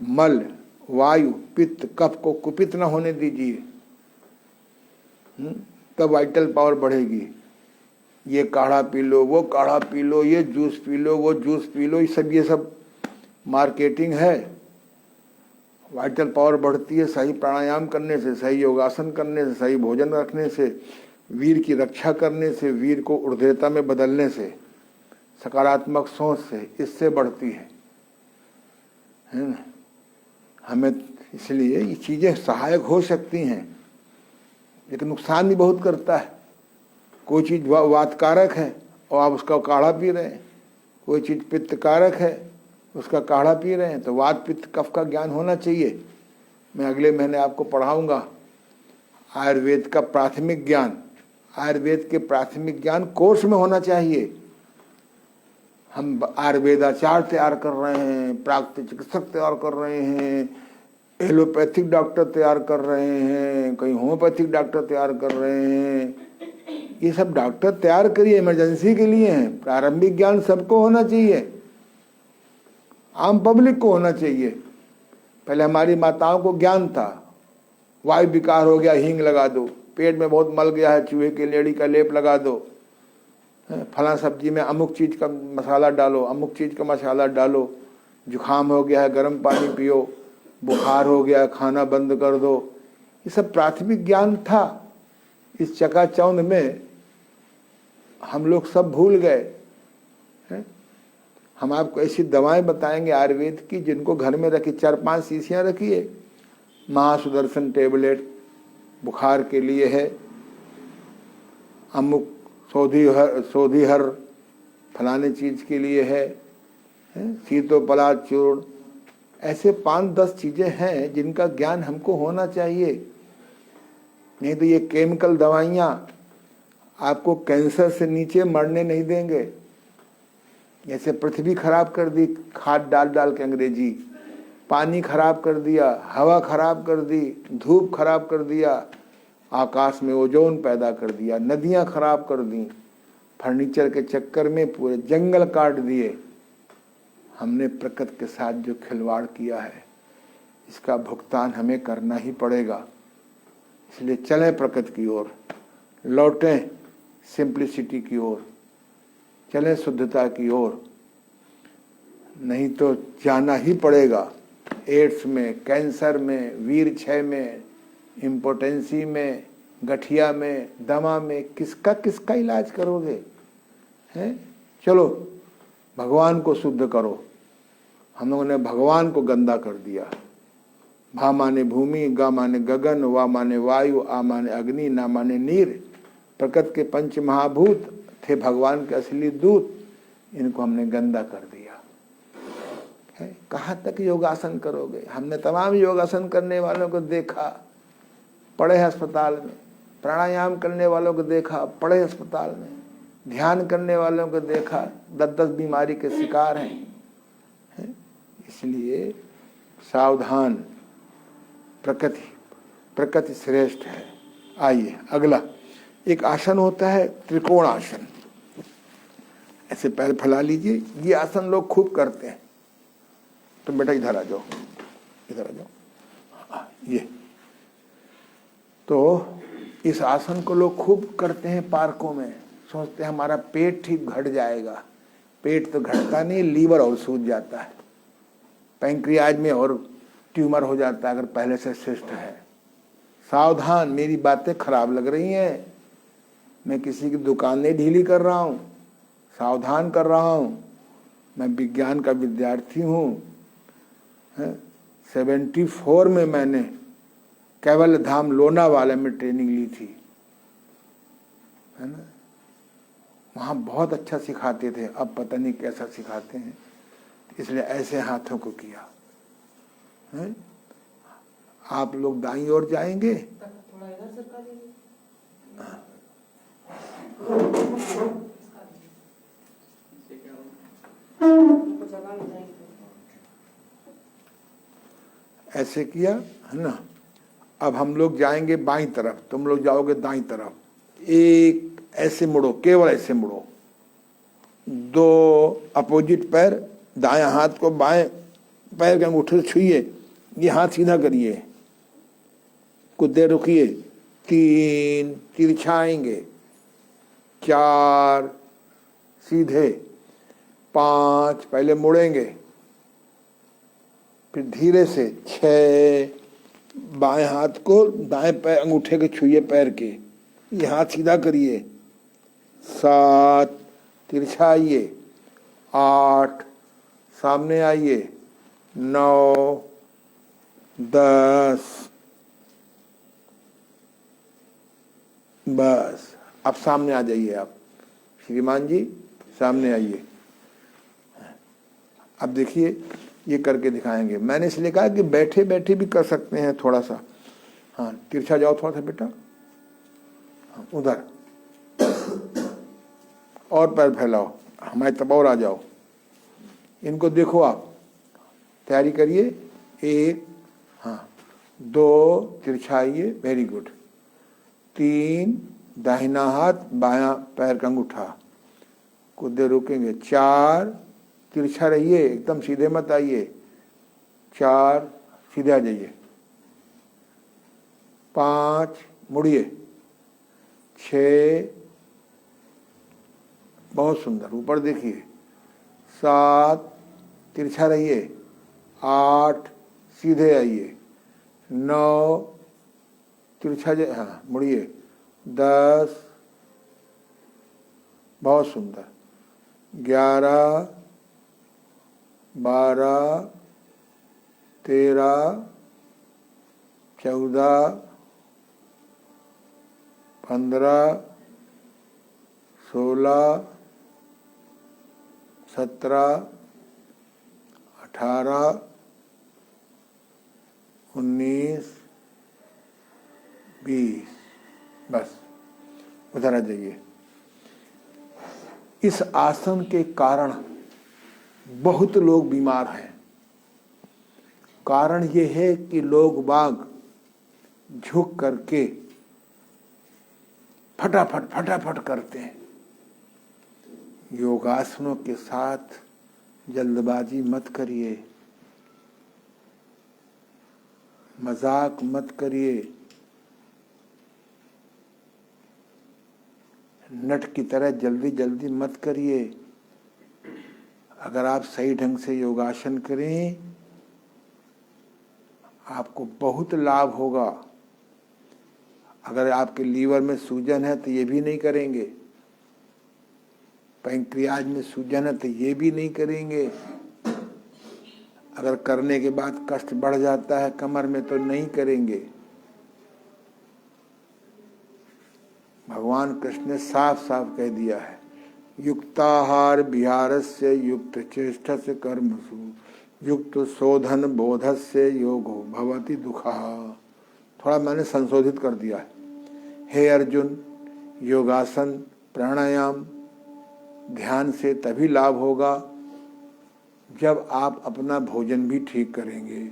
मल वायु पित्त कफ को कुपित न होने दीजिए, तब वाइटल पावर बढ़ेगी। ये काढ़ा पी लो, वो काढ़ा पी लो, ये जूस पी लो, वो जूस पी लो, ये सब मार्केटिंग है। वाइटल पावर बढ़ती है सही प्राणायाम करने से, सही योगासन करने से, सही भोजन रखने से, वीर की रक्षा करने से, वीर को ऊर्ध्वता में बदलने से, सकारात्मक सोच से, इससे बढ़ती है ना। हमें इसलिए ये चीज़ें सहायक हो सकती हैं, लेकिन नुकसान भी बहुत करता है। कोई चीज़ वातकारक है और आप उसका काढ़ा पी रहे हैं, कोई चीज़ पित्तकारक है उसका काढ़ा पी रहे हैं, तो वात पित्त कफ का ज्ञान होना चाहिए। मैं अगले महीने आपको पढ़ाऊंगा आयुर्वेद का प्राथमिक ज्ञान। आयुर्वेद के प्राथमिक ज्ञान कोर्स में होना चाहिए। हम आयुर्वेदाचार तैयार कर रहे हैं, प्राकृतिक चिकित्सक तैयार कर रहे हैं, एलोपैथिक डॉक्टर तैयार कर रहे हैं, कहीं होम्योपैथिक डॉक्टर तैयार कर रहे हैं। ये सब डॉक्टर तैयार करिए, इमरजेंसी के लिए हैं। प्रारंभिक ज्ञान सबको होना चाहिए, आम पब्लिक को होना चाहिए। पहले हमारी माताओं को ज्ञान था, वायु विकार हो गया हींग लगा दो, पेट में बहुत मल गया है चूहे की लेड़ी का लेप लगा दो, फला सब्जी में अमुक चीज़ का मसाला डालो, अमुक चीज़ का मसाला डालो, जुखाम हो गया है गर्म पानी पियो, बुखार हो गया खाना बंद कर दो। ये सब प्राथमिक ज्ञान था। इस चकाचौंध में हम लोग सब भूल गए हैं। हम आपको ऐसी दवाएं बताएंगे आयुर्वेद की जिनको घर में रखी, 4-5 शीशियाँ रखिए। महासुदर्शन टेबलेट बुखार के लिए है, अमुक सोधीहर फलाने चीज़ के लिए है, शीतोपला चूर्ण। ऐसे 5-10 चीज़ें हैं जिनका ज्ञान हमको होना चाहिए। नहीं तो ये केमिकल दवाइयाँ आपको कैंसर से नीचे मरने नहीं देंगे। जैसे पृथ्वी खराब कर दी खाद डाल डाल के अंग्रेजी, पानी खराब कर दिया, हवा खराब कर दी, धूप खराब कर दिया, आकाश में ओजोन पैदा कर दिया, नदियां खराब कर दी, फर्नीचर के चक्कर में पूरे जंगल काट दिए। हमने प्रकृति के साथ जो खिलवाड़ किया है इसका भुगतान हमें करना ही पड़ेगा। इसलिए चलें प्रकृति की ओर, लौटें सिंप्लिसिटी की ओर, चलें शुद्धता की ओर, नहीं तो जाना ही पड़ेगा एड्स में, कैंसर में, वीर क्षय में, इम्पोटेंसी में, गठिया में, दमा में। किसका किसका इलाज करोगे हैं? चलो भगवान को शुद्ध करो। हम लोगों ने भगवान को गंदा कर दिया। भा माने भूमि, गा माने गगन, वा माने वायु, आ माने अग्नि, ना माने नीर। प्रकृति के पंच महाभूत थे भगवान के असली दूत, इनको हमने गंदा कर दिया है। कहाँ तक योगासन करोगे? हमने तमाम योगासन करने वालों को देखा पड़े अस्पताल में, प्राणायाम करने वालों को देखा पड़े अस्पताल में, ध्यान करने वालों को देखा 10-10 बीमारी के शिकार हैं। इसलिए सावधान, प्रकृति श्रेष्ठ है। आइए अगला एक आसन होता है त्रिकोण आसन। ऐसे पैर फैला लीजिए। ये आसन लोग खूब करते हैं। तो बेटा इधर आ जाओ, इधर आ जाओ। ये तो इस आसन को लोग खूब करते हैं पार्कों में। सोचते हैं हमारा पेट ठीक घट जाएगा। पेट तो घटता नहीं, लीवर और सूज जाता है, पैंक्रियाज में और ट्यूमर हो जाता है अगर पहले से सिस्ट है। सावधान, मेरी बातें खराब लग रही हैं, मैं किसी की दुकान नहीं ढीली कर रहा हूँ, सावधान कर रहा हूँ। मैं विज्ञान का विद्यार्थी हूँ। 74 में मैंने केवल धाम लोनावाला में ट्रेनिंग ली थी, है ना। वहाँ बहुत अच्छा सिखाते थे, अब पता नहीं कैसा सिखाते हैं। इसलिए ऐसे हाथों को किया है। आप लोग दाईं ओर जाएंगे, थोड़ा इधर सरका दीजिए। इससे क्या होगा? उनको जगह मिल जाएगी। ऐसे किया है ना। अब हम लोग जाएंगे बाईं तरफ, तुम लोग जाओगे दाईं तरफ। एक ऐसे मुड़ो, केवल ऐसे मुड़ो। 2 अपोजिट पैर, दायां हाथ को बाएं पैर के अंगूठे से छुइए, ये हाथ सीधा करिए, कुछ देर रुकिए। 3 तिरछाएंगे, 4 सीधे, 5 पहले मुड़ेंगे, फिर धीरे से 6 बाएं हाथ को दाएं पैर अंगूठे के छुइए पैर के, ये हाथ सीधा करिए। 7 तिरछाइए, 8 सामने आइए, 9 10 बस। अब सामने आ जाइए आप, श्रीमान जी सामने आइए। अब देखिए ये करके दिखाएंगे। मैंने इसलिए कहा कि बैठे बैठे भी कर सकते हैं थोड़ा सा। हाँ तिरछा जाओ थोड़ा सा बेटा, हाँ, उधर और पैर फैलाओ, हमारे तब और आ जाओ। इनको देखो आप, तैयारी करिए। 1 हाँ 2 तिरछाइए, वेरी गुड। 3 दाहिना हाथ बायां पैर का अंगूठा, कुछ देर रुकेंगे। 4 तिरछा रहिए, एकदम सीधे मत आइए। 4 सीधे आ जाइए। 5 मुड़िए। 6 बहुत सुंदर, ऊपर देखिए। 7 तिरछा रहिए। 8 सीधे आइए। 9 तिरछा हाँ मुड़िए। 10 बहुत सुंदर। 11 12 13 14 15 16 17 18 19 20 उधर आ जाइए। इस आसन के कारण बहुत लोग बीमार हैं। कारण ये है कि लोग बाग झुक करके फटाफट फटाफट करते हैं। योगासनों के साथ जल्दबाजी मत करिए, मजाक मत करिए, नट की तरह जल्दी जल्दी मत करिए। अगर आप सही ढंग से योगासन करें आपको बहुत लाभ होगा। अगर आपके लीवर में सूजन है तो ये भी नहीं करेंगे, पैंक्रियाज में सूजन है तो ये भी नहीं करेंगे, अगर करने के बाद कष्ट बढ़ जाता है कमर में तो नहीं करेंगे। भगवान कृष्ण ने साफ साफ कह दिया है, युक्ताहार विहारस्य युक्त चेष्टस्य कर्मसु युक्त शोधन बोधस्य योगो भवति दुःखः। थोड़ा मैंने संशोधित कर दिया है। हे अर्जुन, योगासन प्राणायाम ध्यान से तभी लाभ होगा जब आप अपना भोजन भी ठीक करेंगे,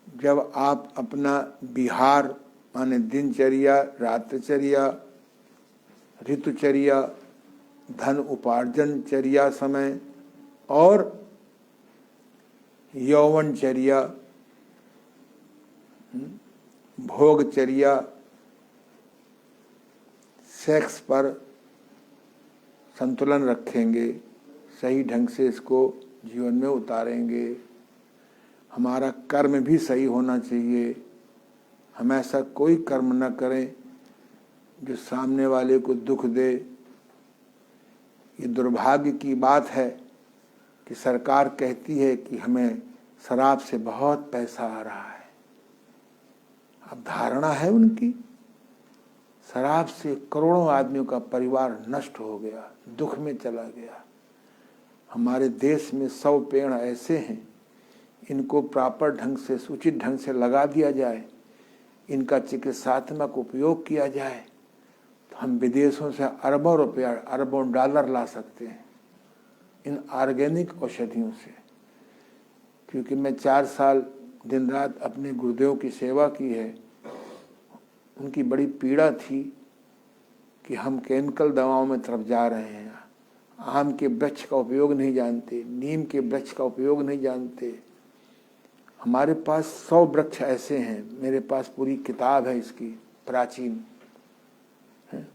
जब आप अपना विहार माने दिनचर्या, रात्रिचर्या, ऋतुचर्या, धन उपार्जन चर्या समय और यौवनचर्या, भोगचर्या, सेक्स पर संतुलन रखेंगे, सही ढंग से इसको जीवन में उतारेंगे। हमारा कर्म भी सही होना चाहिए। हम ऐसा कोई कर्म न करें जो सामने वाले को दुख दे। ये दुर्भाग्य की बात है कि सरकार कहती है कि हमें शराब से बहुत पैसा आ रहा है। अब धारणा है उनकी, शराब से करोड़ों आदमियों का परिवार नष्ट हो गया, दुख में चला गया। हमारे देश में 100 पेड़ ऐसे हैं, इनको प्रॉपर ढंग से, उचित ढंग से लगा दिया जाए, इनका चिकित्सात्मक उपयोग किया जाए तो हम विदेशों से अरबों रुपया, अरबों डॉलर ला सकते हैं इन ऑर्गेनिक औषधियों से। क्योंकि मैं 4 साल दिन रात अपने गुरुदेव की सेवा की है। उनकी बड़ी पीड़ा थी कि हम केमिकल दवाओं में तरफ जा रहे हैं, आम के वृक्ष का उपयोग नहीं जानते, नीम के वृक्ष का उपयोग नहीं जानते। हमारे पास 100 वृक्ष ऐसे हैं, मेरे पास पूरी किताब है इसकी प्राचीन।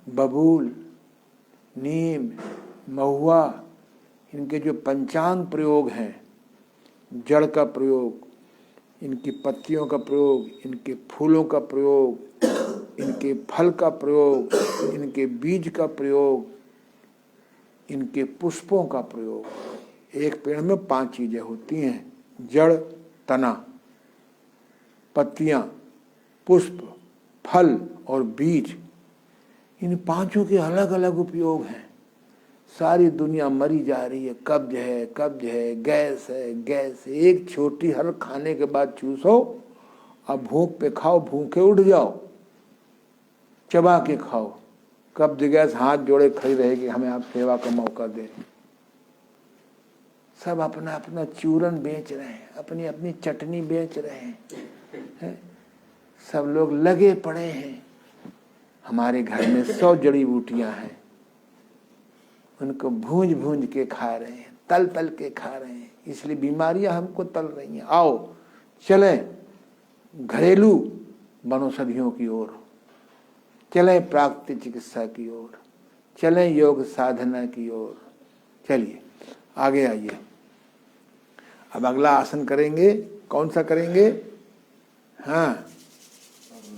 बबूल, नीम, महुआ, इनके जो पंचांग प्रयोग हैं, जड़ का प्रयोग, इनकी पत्तियों का प्रयोग, इनके फूलों का प्रयोग, इनके फल का प्रयोग, इनके बीज का प्रयोग, इनके पुष्पों का प्रयोग। एक पेड़ में 5 चीजें होती हैं, जड़, तना, पत्तियां, पुष्प, फल और बीज। इन 5 के अलग अलग उपयोग हैं। सारी दुनिया मरी जा रही है, कब्ज है, गैस है। एक छोटी हर खाने के बाद चूसो, अब भूख पे खाओ, भूखे उठ जाओ, चबा के खाओ। कब्ज गैस हाथ जोड़े खड़ी रहेगी, हमें आप सेवा का मौका दें। सब अपना अपना चूरन बेच रहे हैं, अपनी अपनी चटनी बेच रहे हैं, सब लोग लगे पड़े हैं। हमारे घर में 100 जड़ी बूटियां हैं, उनको भूंज भूंज के खा रहे हैं, तल तल के खा रहे हैं, इसलिए बीमारियां हमको तल रही हैं। आओ चलें घरेलू वनौषधियों की ओर, चलें प्राकृतिक चिकित्सा की ओर, चलें योग साधना की ओर। चलिए आगे आइए। अब अगला आसन करेंगे, कौन सा करेंगे? हाँ,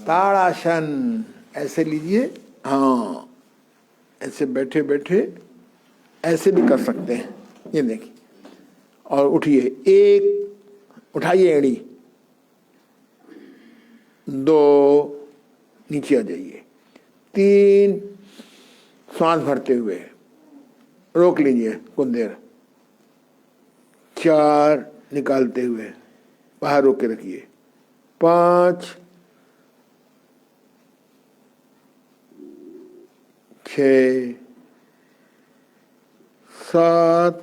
ताड़ासन। ऐसे लीजिए, हाँ, ऐसे बैठे बैठे ऐसे भी कर सकते हैं, ये देखिए। और उठिए, 1 उठाइए एड़ी, 2 नीचे आ जाइए, 3 सांस भरते हुए रोक लीजिए कुछ देर, 4 निकालते हुए बाहर रोक के रखिए, 5 6 7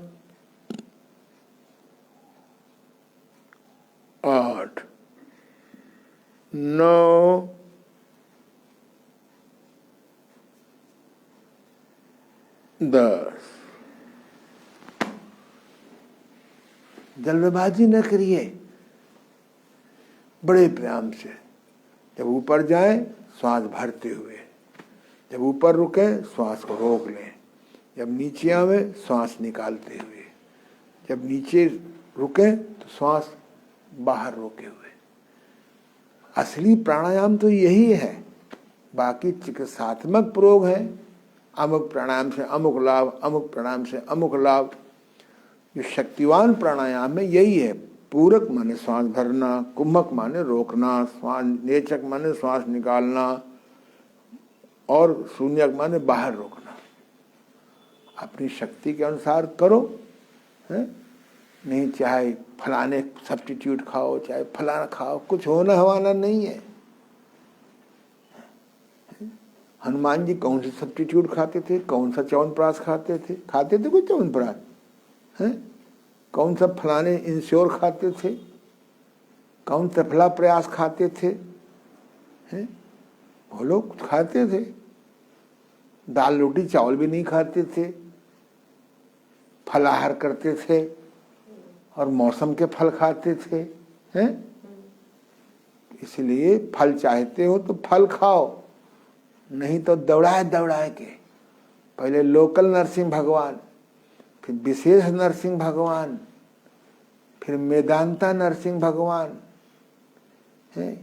8 9 10। जल्दबाजी न करिए, बड़े प्रेम से। जब ऊपर जाए श्वास भरते हुए, जब ऊपर रुके श्वास को रोक लें, जब नीचे आवे श्वास निकालते हुए, जब नीचे रुके तो श्वास बाहर रोके हुए। असली प्राणायाम तो यही है। बाकी चिकित्सात्मक प्रयोग है, अमुक प्राणायाम से अमुक लाभ, अमुक प्राणायाम से अमुक लाभ। जो शक्तिवान प्राणायाम है यही है। पूरक माने श्वास भरना, कुंभक माने रोकना, श्वास नेचक माने श्वास निकालना, और शून्यक माने बाहर रोकना। अपनी शक्ति के अनुसार करो, है? नहीं चाहे फलाने सब्स्टिट्यूट खाओ, चाहे फलाना खाओ, कुछ होना हवाना नहीं है। हनुमान जी कौन से सब्स्टिट्यूट खाते थे, कौन सा च्यवनप्राश खाते थे? खाते थे कोई च्यवनप्राश? हैं? कौन सा फलाने इंश्योर खाते थे, कौन सा फला प्रयास खाते थे? हैं? वो लोग खाते थे। दाल रोटी चावल भी नहीं खाते थे, फलाहार करते थे और मौसम के फल खाते थे। हैं? इसलिए फल चाहते हो तो फल खाओ, नहीं तो दौड़ाए दौड़ाए के। पहले लोकल नरसिंह भगवान, फिर विशेष नरसिंह भगवान, फिर मेदांता नरसिंह भगवान, है?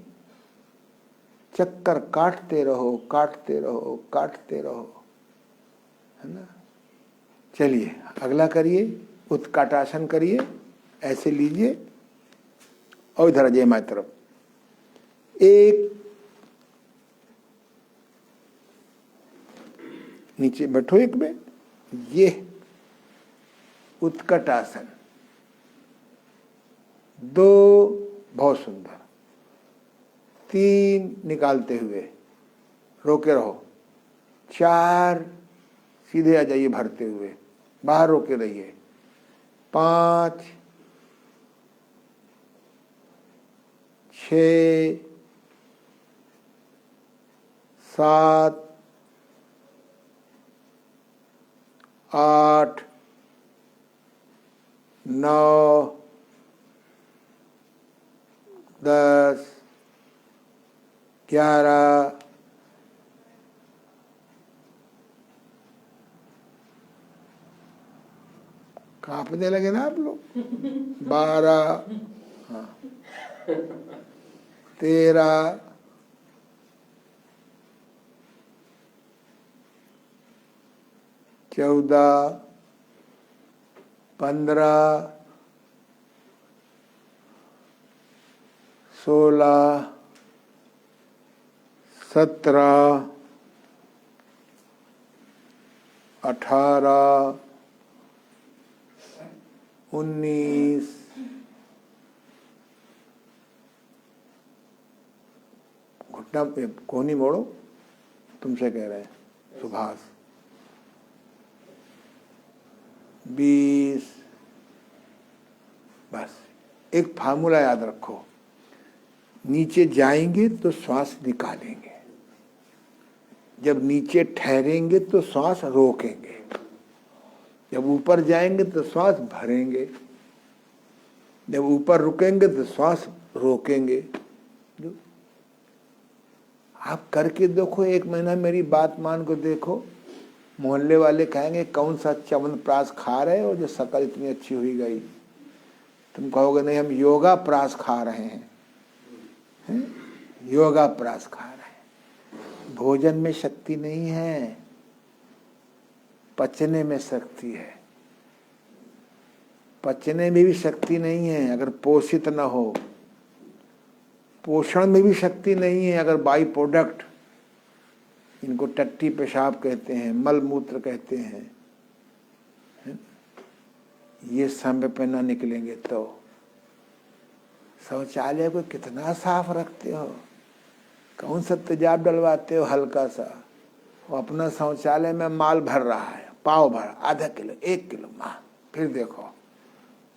चक्कर काटते रहो, काटते रहो, काटते रहो, है ना। चलिए अगला करिए, उत्काटासन करिए। ऐसे लीजिए और इधर अजय माई तरफ। एक नीचे बैठो, एक में ये उत्कटासन। 2 बहुत सुंदर, 3 निकालते हुए रोके रहो, 4 सीधे आ जाइए भरते हुए, बाहर रोके रहिए, 5 6 7 8 9 10 11 कांपने लगे ना आप लोग। 12 13 14 15 16 17 18 19 घुटना पे कोहनी मोड़ो, तुमसे कह रहे हैं सुभाष। 20। बस एक फार्मूला याद रखो, नीचे जाएंगे तो श्वास निकालेंगे, जब नीचे ठहरेंगे तो श्वास रोकेंगे, जब ऊपर जाएंगे तो श्वास भरेंगे, जब ऊपर रुकेंगे तो श्वास रोकेंगे। जो आप करके देखो, 1 महीना मेरी बात मान को देखो। मोहल्ले वाले कहेंगे कौन सा च्यवनप्राश खा रहे हो जो शक्ल इतनी अच्छी हुई गई। तुम कहोगे नहीं हम योगा प्राश खा रहे हैं, योगा प्राश खा रहे हैं। भोजन में शक्ति नहीं है, पचने में शक्ति है। पचने में भी शक्ति नहीं है अगर पोषित न हो, पोषण में भी शक्ति नहीं है अगर बाई प्रोडक्ट, इनको टट्टी पेशाब कहते हैं, मल मूत्र कहते हैं, ये समय पे ना निकलेंगे तो। शौचालय को कितना साफ रखते हो, कौन सा तेजाब डलवाते हो हल्का सा, वो अपना शौचालय में माल भर रहा है, पाव भर, आधा किलो, 1 किलो माल। फिर देखो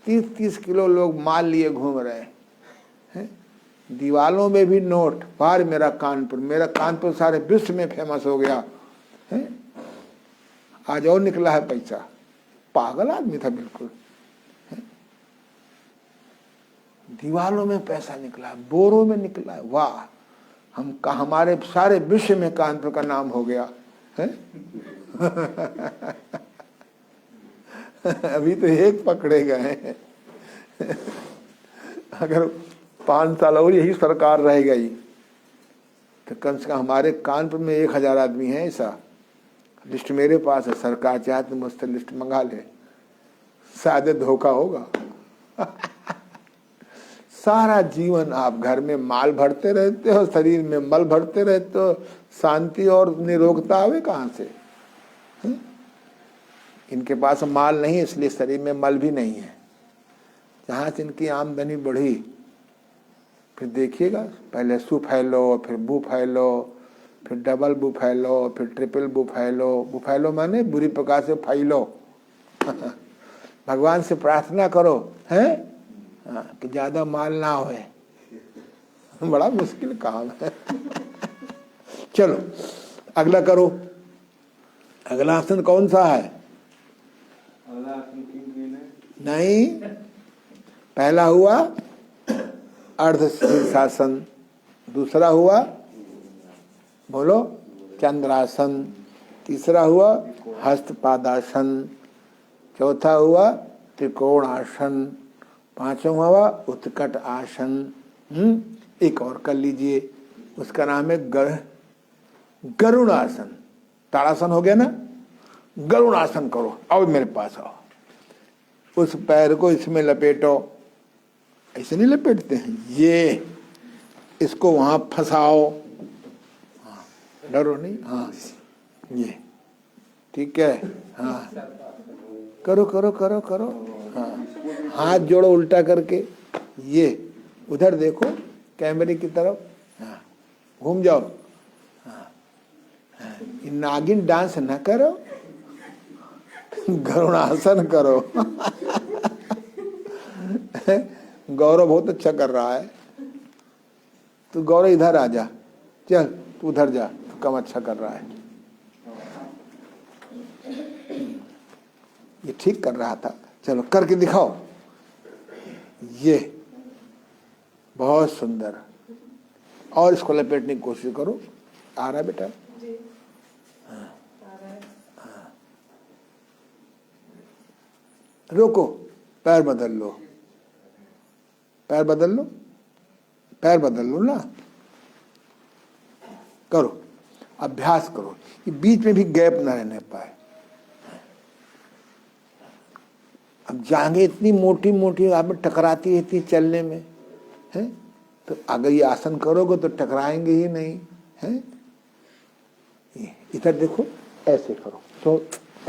30-30 किलो लोग माल लिए घूम रहे हैं। दीवालों में भी नोट, बाहर मेरा कानपुर सारे विश्व में फेमस हो गया है। आज और निकला है पैसा। पागल आदमी था बिल्कुल। दीवालों में पैसा निकला, बोरों में निकला है। वाह, हमारे सारे विश्व में कानपुर का नाम हो गया है। अभी तो एक पकड़े गए हैं। अगर 5 साल और यही सरकार रह गई तो कम से कम हमारे कानपुर में 1000 आदमी है। ऐसा लिस्ट मेरे पास है, सरकार चाहे तो मुझसे लिस्ट मंगा ले, शायद धोखा होगा। सारा जीवन आप घर में माल भरते रहते हो, शरीर में मल भरते रहते हो, शांति और निरोगता आवे कहाँ से? इनके पास माल नहीं, इसलिए शरीर में मल भी नहीं है। जहाँ से इनकी आमदनी बढ़ी, फिर देखिएगा, पहले सु फैलो, फिर बू फैलो, फिर डबल बू फैलो, फिर ट्रिपल बू फैलो। बू फैलो माने बुरी प्रकार से फैलो। भगवान से प्रार्थना करो है कि ज्यादा माल ना होए। बड़ा मुश्किल काम है। चलो अगला करो। अगला आसन कौन सा है? नहीं, पहला हुआ अर्ध शीर्षासन, दूसरा हुआ बोलो चंद्रासन, तीसरा हुआ हस्तपादासन, चौथा हुआ त्रिकोणासन, पांचवा हुआ उत्कट आसन। एक और कर लीजिए, उसका नाम है गरुड़ासन। ताड़ासन हो गया ना, गरुड़ासन करो। आओ मेरे पास आओ, उस पैर को इसमें लपेटो। ऐसे नहीं लपेटते हैं, ये इसको वहां फंसाओ। हाँ, डरो नहीं। हाँ ये ठीक है। हाँ करो करो करो करो। हाँ हाथ जोड़ो उल्टा करके, ये उधर देखो कैमरे की तरफ। हाँ घूम जाओ। हाँ नागिन डांस न करो, गरुड़ासन करो। गौरव बहुत अच्छा कर रहा है। तू गौरव इधर आ जा, चल तू उधर जा, तू कम अच्छा कर रहा है। ये ठीक कर रहा था, चलो करके दिखाओ। ये बहुत सुंदर। और इसको लपेटने की कोशिश करो। आ रहा है बेटा? हाँ। हाँ। रोको, पैर बदल लो, पैर बदल लो, पैर बदल लो ना। करो, अभ्यास करो, ये बीच में भी गैप न रहने पाए। अब जांघें इतनी मोटी मोटी आप में टकराती रहती चलने में है, तो अगर ये आसन करोगे तो टकराएंगे ही नहीं है। इधर देखो, ऐसे करो, तो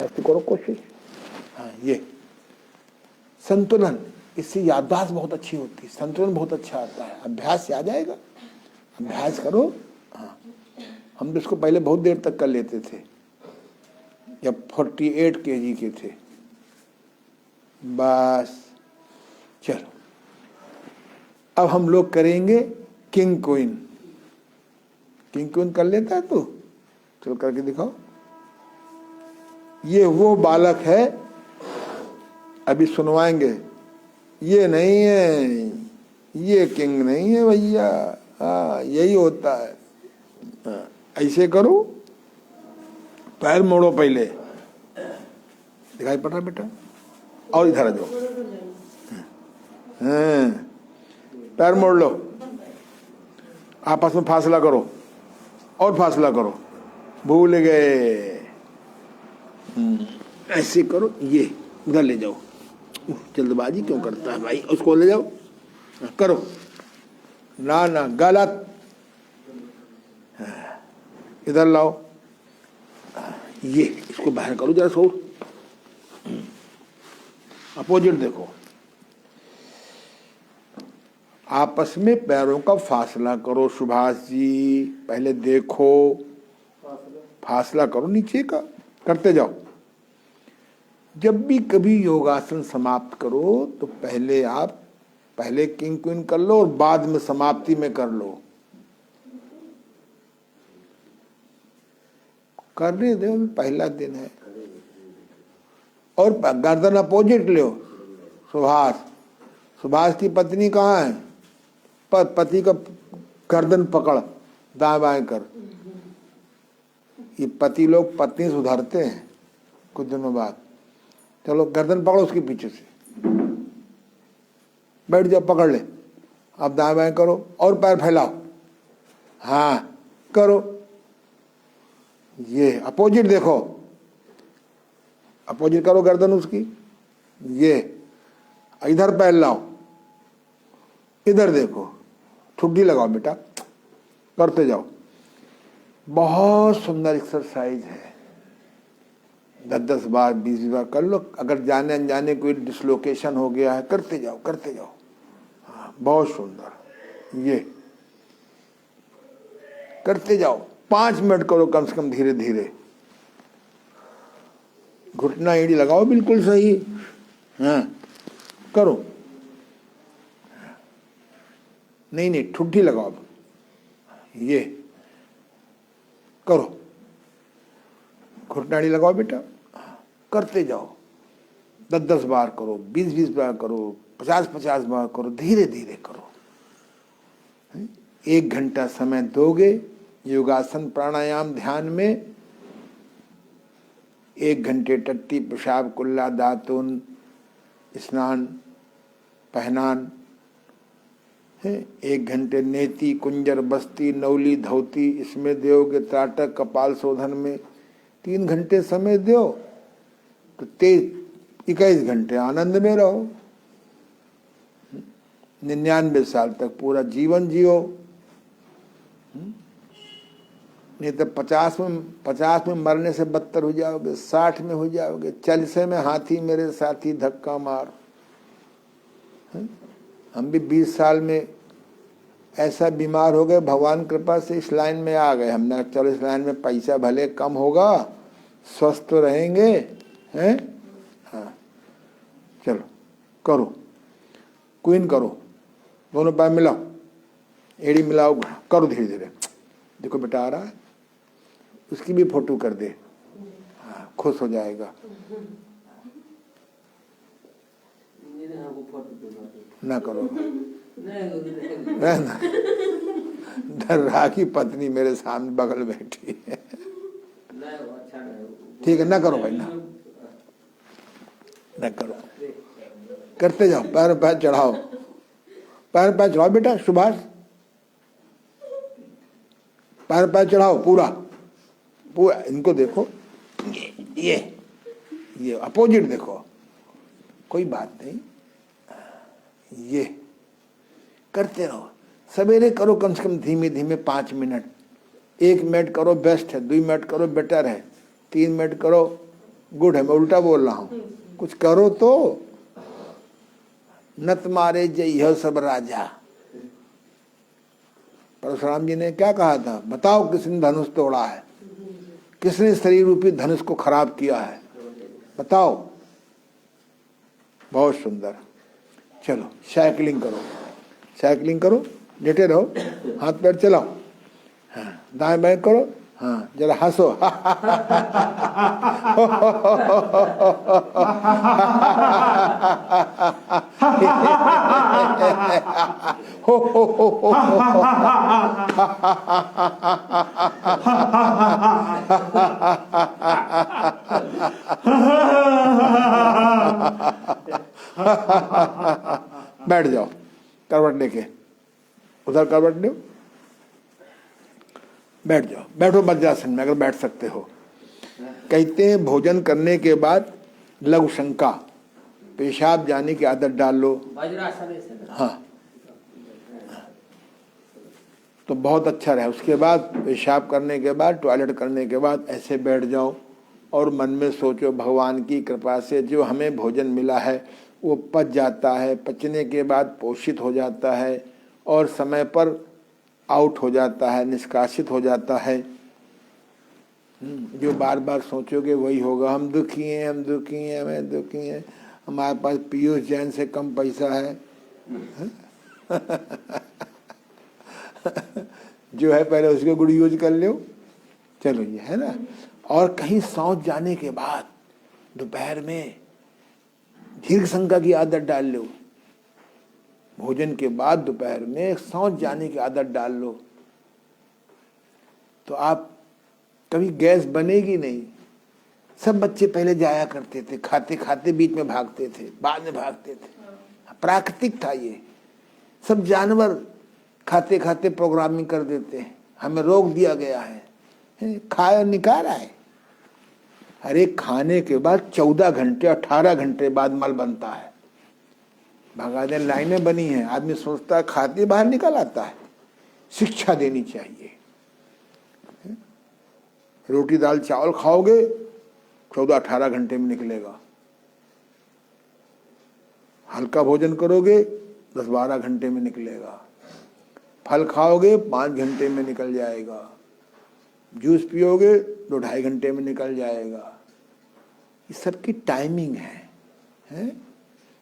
ऐसे करो कोशिश। हाँ ये संतुलन, इससे याददाश्त बहुत अच्छी होती है, संतुलन बहुत अच्छा आता है। अभ्यास से आ जाएगा, अभ्यास करो। हाँ हम तो इसको पहले बहुत देर तक कर लेते थे, जब 48 kg के थे। बस चलो, अब हम लोग करेंगे किंग क्वीन। किंग क्वीन कर लेता है तू? चलो करके दिखाओ। ये वो बालक है, अभी सुनवाएंगे। ये नहीं है, ये किंग नहीं है भैया। हाँ यही होता है। हाँ, ऐसे करो, पैर मोड़ो पहले, दिखाई पड़ रहा बेटा? और इधर आ जाओ। हाँ पैर मोड़ लो, आपस में फासला करो और फासला करो। भूल गए, ऐसे करो। ये उधर ले जाओ। जल्दबाजी क्यों करता है भाई? उसको ले जाओ, करो ना ना, गलत। इधर लाओ, ये इसको बाहर करो जरा सो। अपोजिट देखो, आपस में पैरों का फासला करो। सुभाष जी पहले देखो, फासला करो नीचे का, करते जाओ। जब भी कभी योगासन समाप्त करो तो पहले किंग क्वीन कर लो और बाद में समाप्ति में कर लो। करने दो, पहला दिन है। और गर्दन अपोजिट लो। सुभाष की पत्नी कहाँ है? पति का गर्दन पकड़, दाएं बाएं कर। ये पति लोग पत्नी सुधारते हैं कुछ दिनों बाद। चलो गर्दन पकड़ो उसके पीछे से, बैठ जाओ, पकड़ ले। अब दाएं बाएं करो और पैर फैलाओ। हाँ करो, ये अपोजिट देखो, अपोजिट करो गर्दन उसकी। ये इधर पैर लाओ, इधर देखो, ठुड्डी लगाओ बेटा, करते जाओ। बहुत सुंदर एक्सरसाइज है। 10-10 बार 20 बार कर लो। अगर जाने अनजाने कोई डिसलोकेशन हो गया है, करते जाओ करते जाओ। हाँ, बहुत सुंदर, ये करते जाओ। 5 मिनट करो कम से कम, धीरे धीरे। घुटना एड़ी लगाओ बिल्कुल सही। हाँ करो, नहीं ठुड्डी लगाओ, ये करो। घुटना एड़ी लगाओ बेटा, करते जाओ। 10-10 बार करो, 20-20 बार करो, 50-50 बार करो, धीरे धीरे करो। 1 घंटा समय दोगे योगासन प्राणायाम ध्यान में। 1 घंटे टट्टी पेशाब कुल्ला दातुन स्नान पहनान है। 1 घंटे नेति कुंजर बस्ती नौली धोती इसमें दोगे। त्राटक कपाल शोधन में 3 घंटे समय दो तो 21 घंटे आनंद में रहो। 99 साल तक पूरा जीवन जियो। नहीं तो 50 में मरने से बदतर हो जाओगे, 60 में हो जाओगे। चलसे में हाथी मेरे साथी धक्का मार। हम भी 20 साल में ऐसा बीमार हो गए, भगवान कृपा से इस लाइन में आ गए। हमने चलो इस लाइन में पैसा भले कम होगा, स्वस्थ तो रहेंगे, हैं? हाँ चलो करो, क्वीन करो, दोनों पैर मिलाओ, एड़ी मिलाओ, करो धीरे धीरे। देखो बेटा आ रहा है, उसकी भी फोटो कर दे। हाँ खुश हो जाएगा। ना करो, ना डर रहा कि पत्नी मेरे सामने बगल बैठी है। ठीक है, ना करो भाई, ना करो, करते जाओ। पैर पैर चढ़ाओ, पैर पैर चढ़ाओ बेटा। सुभाष पैर पैर चढ़ाओ पूरा पूरा। इनको देखो, ये अपोजिट देखो, कोई बात नहीं, ये करते रहो। सवेरे करो कम से कम धीमे धीमे 5 मिनट। 1 मिनट करो बेस्ट है, 2 मिनट करो बेटर है, 3 मिनट करो गुड है। मैं उल्टा बोल रहा हूँ, कुछ करो तो। नत मारे जय सब राजा। परशुराम जी ने क्या कहा था? बताओ किसने धनुष तोड़ा है, किसने शरीर रूपी धनुष को खराब किया है, बताओ। बहुत सुंदर। चलो साइकिलिंग करो, साइकिलिंग करो, लेटे रहो, हाथ पैर चलाओ। हाँ दाएं बाएं करो। हाँ जरा हंसो। बैठ जाओ करवट लेके, उधर करवट लो, बैठ जाओ। बैठो वज्रासन में अगर बैठ सकते हो। कहते हैं भोजन करने के बाद लघु शंका, पेशाब जाने की आदत डाल लो। हाँ तो बहुत अच्छा रहे। उसके बाद पेशाब करने के बाद, टॉयलेट करने के बाद ऐसे बैठ जाओ और मन में सोचो भगवान की कृपा से जो हमें भोजन मिला है वो पच जाता है, पचने के बाद पोषित हो जाता है और समय पर आउट हो जाता है, निष्कासित हो जाता है। जो बार बार सोचोगे वही होगा। हम दुखी हैं, हम दुखी हैं, हमें दुखी हैं, हमारे पास पीयूष जैन से कम पैसा है। जो है पहले उसके गुड़ यूज कर लो। चलो ये है ना। और कहीं शौच जाने के बाद दोपहर में दीर्घ संज्ञा की आदत डाल लो। भोजन के बाद दोपहर में शौच जाने की आदत डाल लो, तो आप कभी गैस बनेगी नहीं। सब बच्चे पहले जाया करते थे, खाते खाते बीच में भागते थे, बाद में भागते थे। प्राकृतिक था ये। सब जानवर खाते खाते प्रोग्रामिंग कर देते हैं। हमें रोक दिया गया है, खाए और निकाल आए। अरे खाने के बाद 14 घंटे 18 घंटे बाद मल बनता है। भगाने लाइनें बनी हैं, आदमी सोचता है खाते बाहर निकल आता है। शिक्षा देनी चाहिए। रोटी दाल चावल खाओगे 14-18 घंटे में निकलेगा। हल्का भोजन करोगे 10-12 घंटे में निकलेगा। फल खाओगे 5 घंटे में निकल जाएगा। जूस पियोगे 2-2.5 घंटे में निकल जाएगा। इस सब की टाइमिंग है?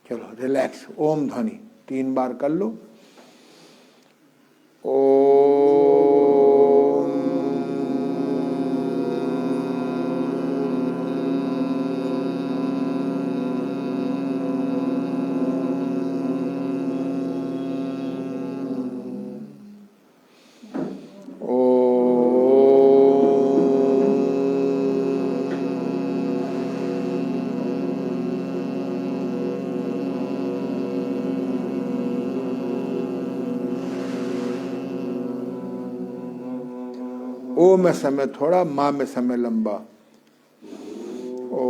चलो रिलैक्स। ओम ध्वनि 3 बार कर लो। ओ में समय थोड़ा, माँ में समय लंबा। ओ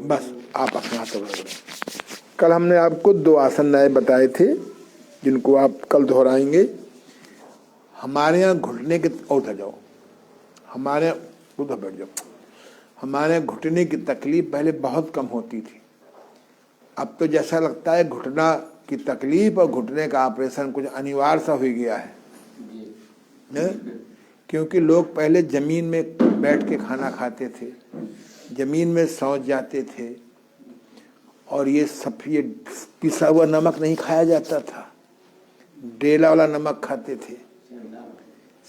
बस आप अपने हाथों में। कल हमने आपको 2 आसन नए बताए थे जिनको आप कल दोहराएंगे। हमारे यहाँ घुटने के उधर जाओ, हमारे उधर बैठ जाओ। हमारे घुटने की तकलीफ पहले बहुत कम होती थी। अब तो जैसा लगता है घुटना की तकलीफ और घुटने का ऑपरेशन कुछ अनिवार्य सा हो गया है। क्योंकि लोग पहले जमीन में बैठ के खाना खाते थे, जमीन में सौंच जाते थे, और ये सफेद पिसा हुआ नमक नहीं खाया जाता था, डेला वाला नमक खाते थे।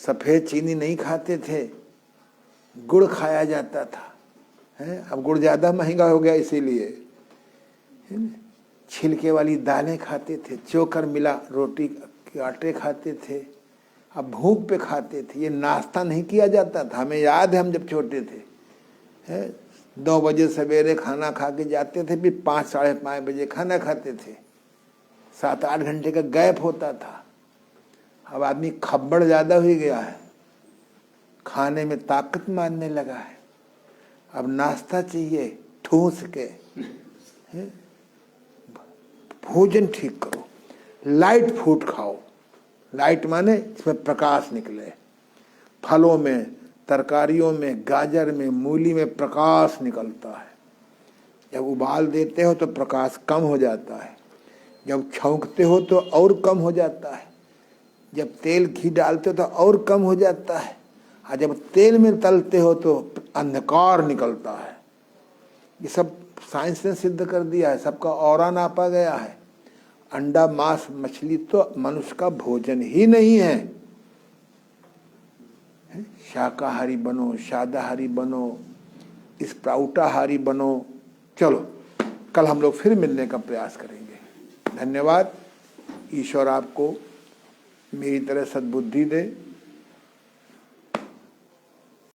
सफेद चीनी नहीं खाते थे, गुड़ खाया जाता था। अब गुड़ ज्यादा महंगा हो गया, इसीलिए छिलके वाली दालें खाते थे, चोकर मिला रोटी के आटे खाते थे। अब भूख पे खाते थे। ये नाश्ता नहीं किया जाता था। हमें याद है हम जब छोटे थे 2 बजे सवेरे खाना खा के जाते थे, फिर 5-5:30 बजे खाना खाते थे। 7-8 घंटे का गैप होता था। अब आदमी खब्बड़ ज्यादा हो गया है, खाने में ताकत मारने लगा है। अब नाश्ता चाहिए ठूस के। भोजन ठीक करो, लाइट फूड खाओ। लाइट माने इसमें प्रकाश निकले। फलों में, तरकारियों में, गाजर में, मूली में प्रकाश निकलता है। जब उबाल देते हो तो प्रकाश कम हो जाता है, जब छौंकते हो तो और कम हो जाता है, जब तेल घी डालते हो तो और कम हो जाता है, और जब तेल में तलते हो तो अंधकार निकलता है। ये सब साइंस ने सिद्ध कर दिया है, सबका औरा नापा गया है। अंडा, मांस, मछली तो मनुष्य का भोजन ही नहीं है। शाकाहारी बनो, शादाहारी बनो, स्प्राउटाहारी बनो। चलो कल हम लोग फिर मिलने का प्रयास करेंगे। धन्यवाद। ईश्वर आपको मेरी तरह सद्बुद्धि दे।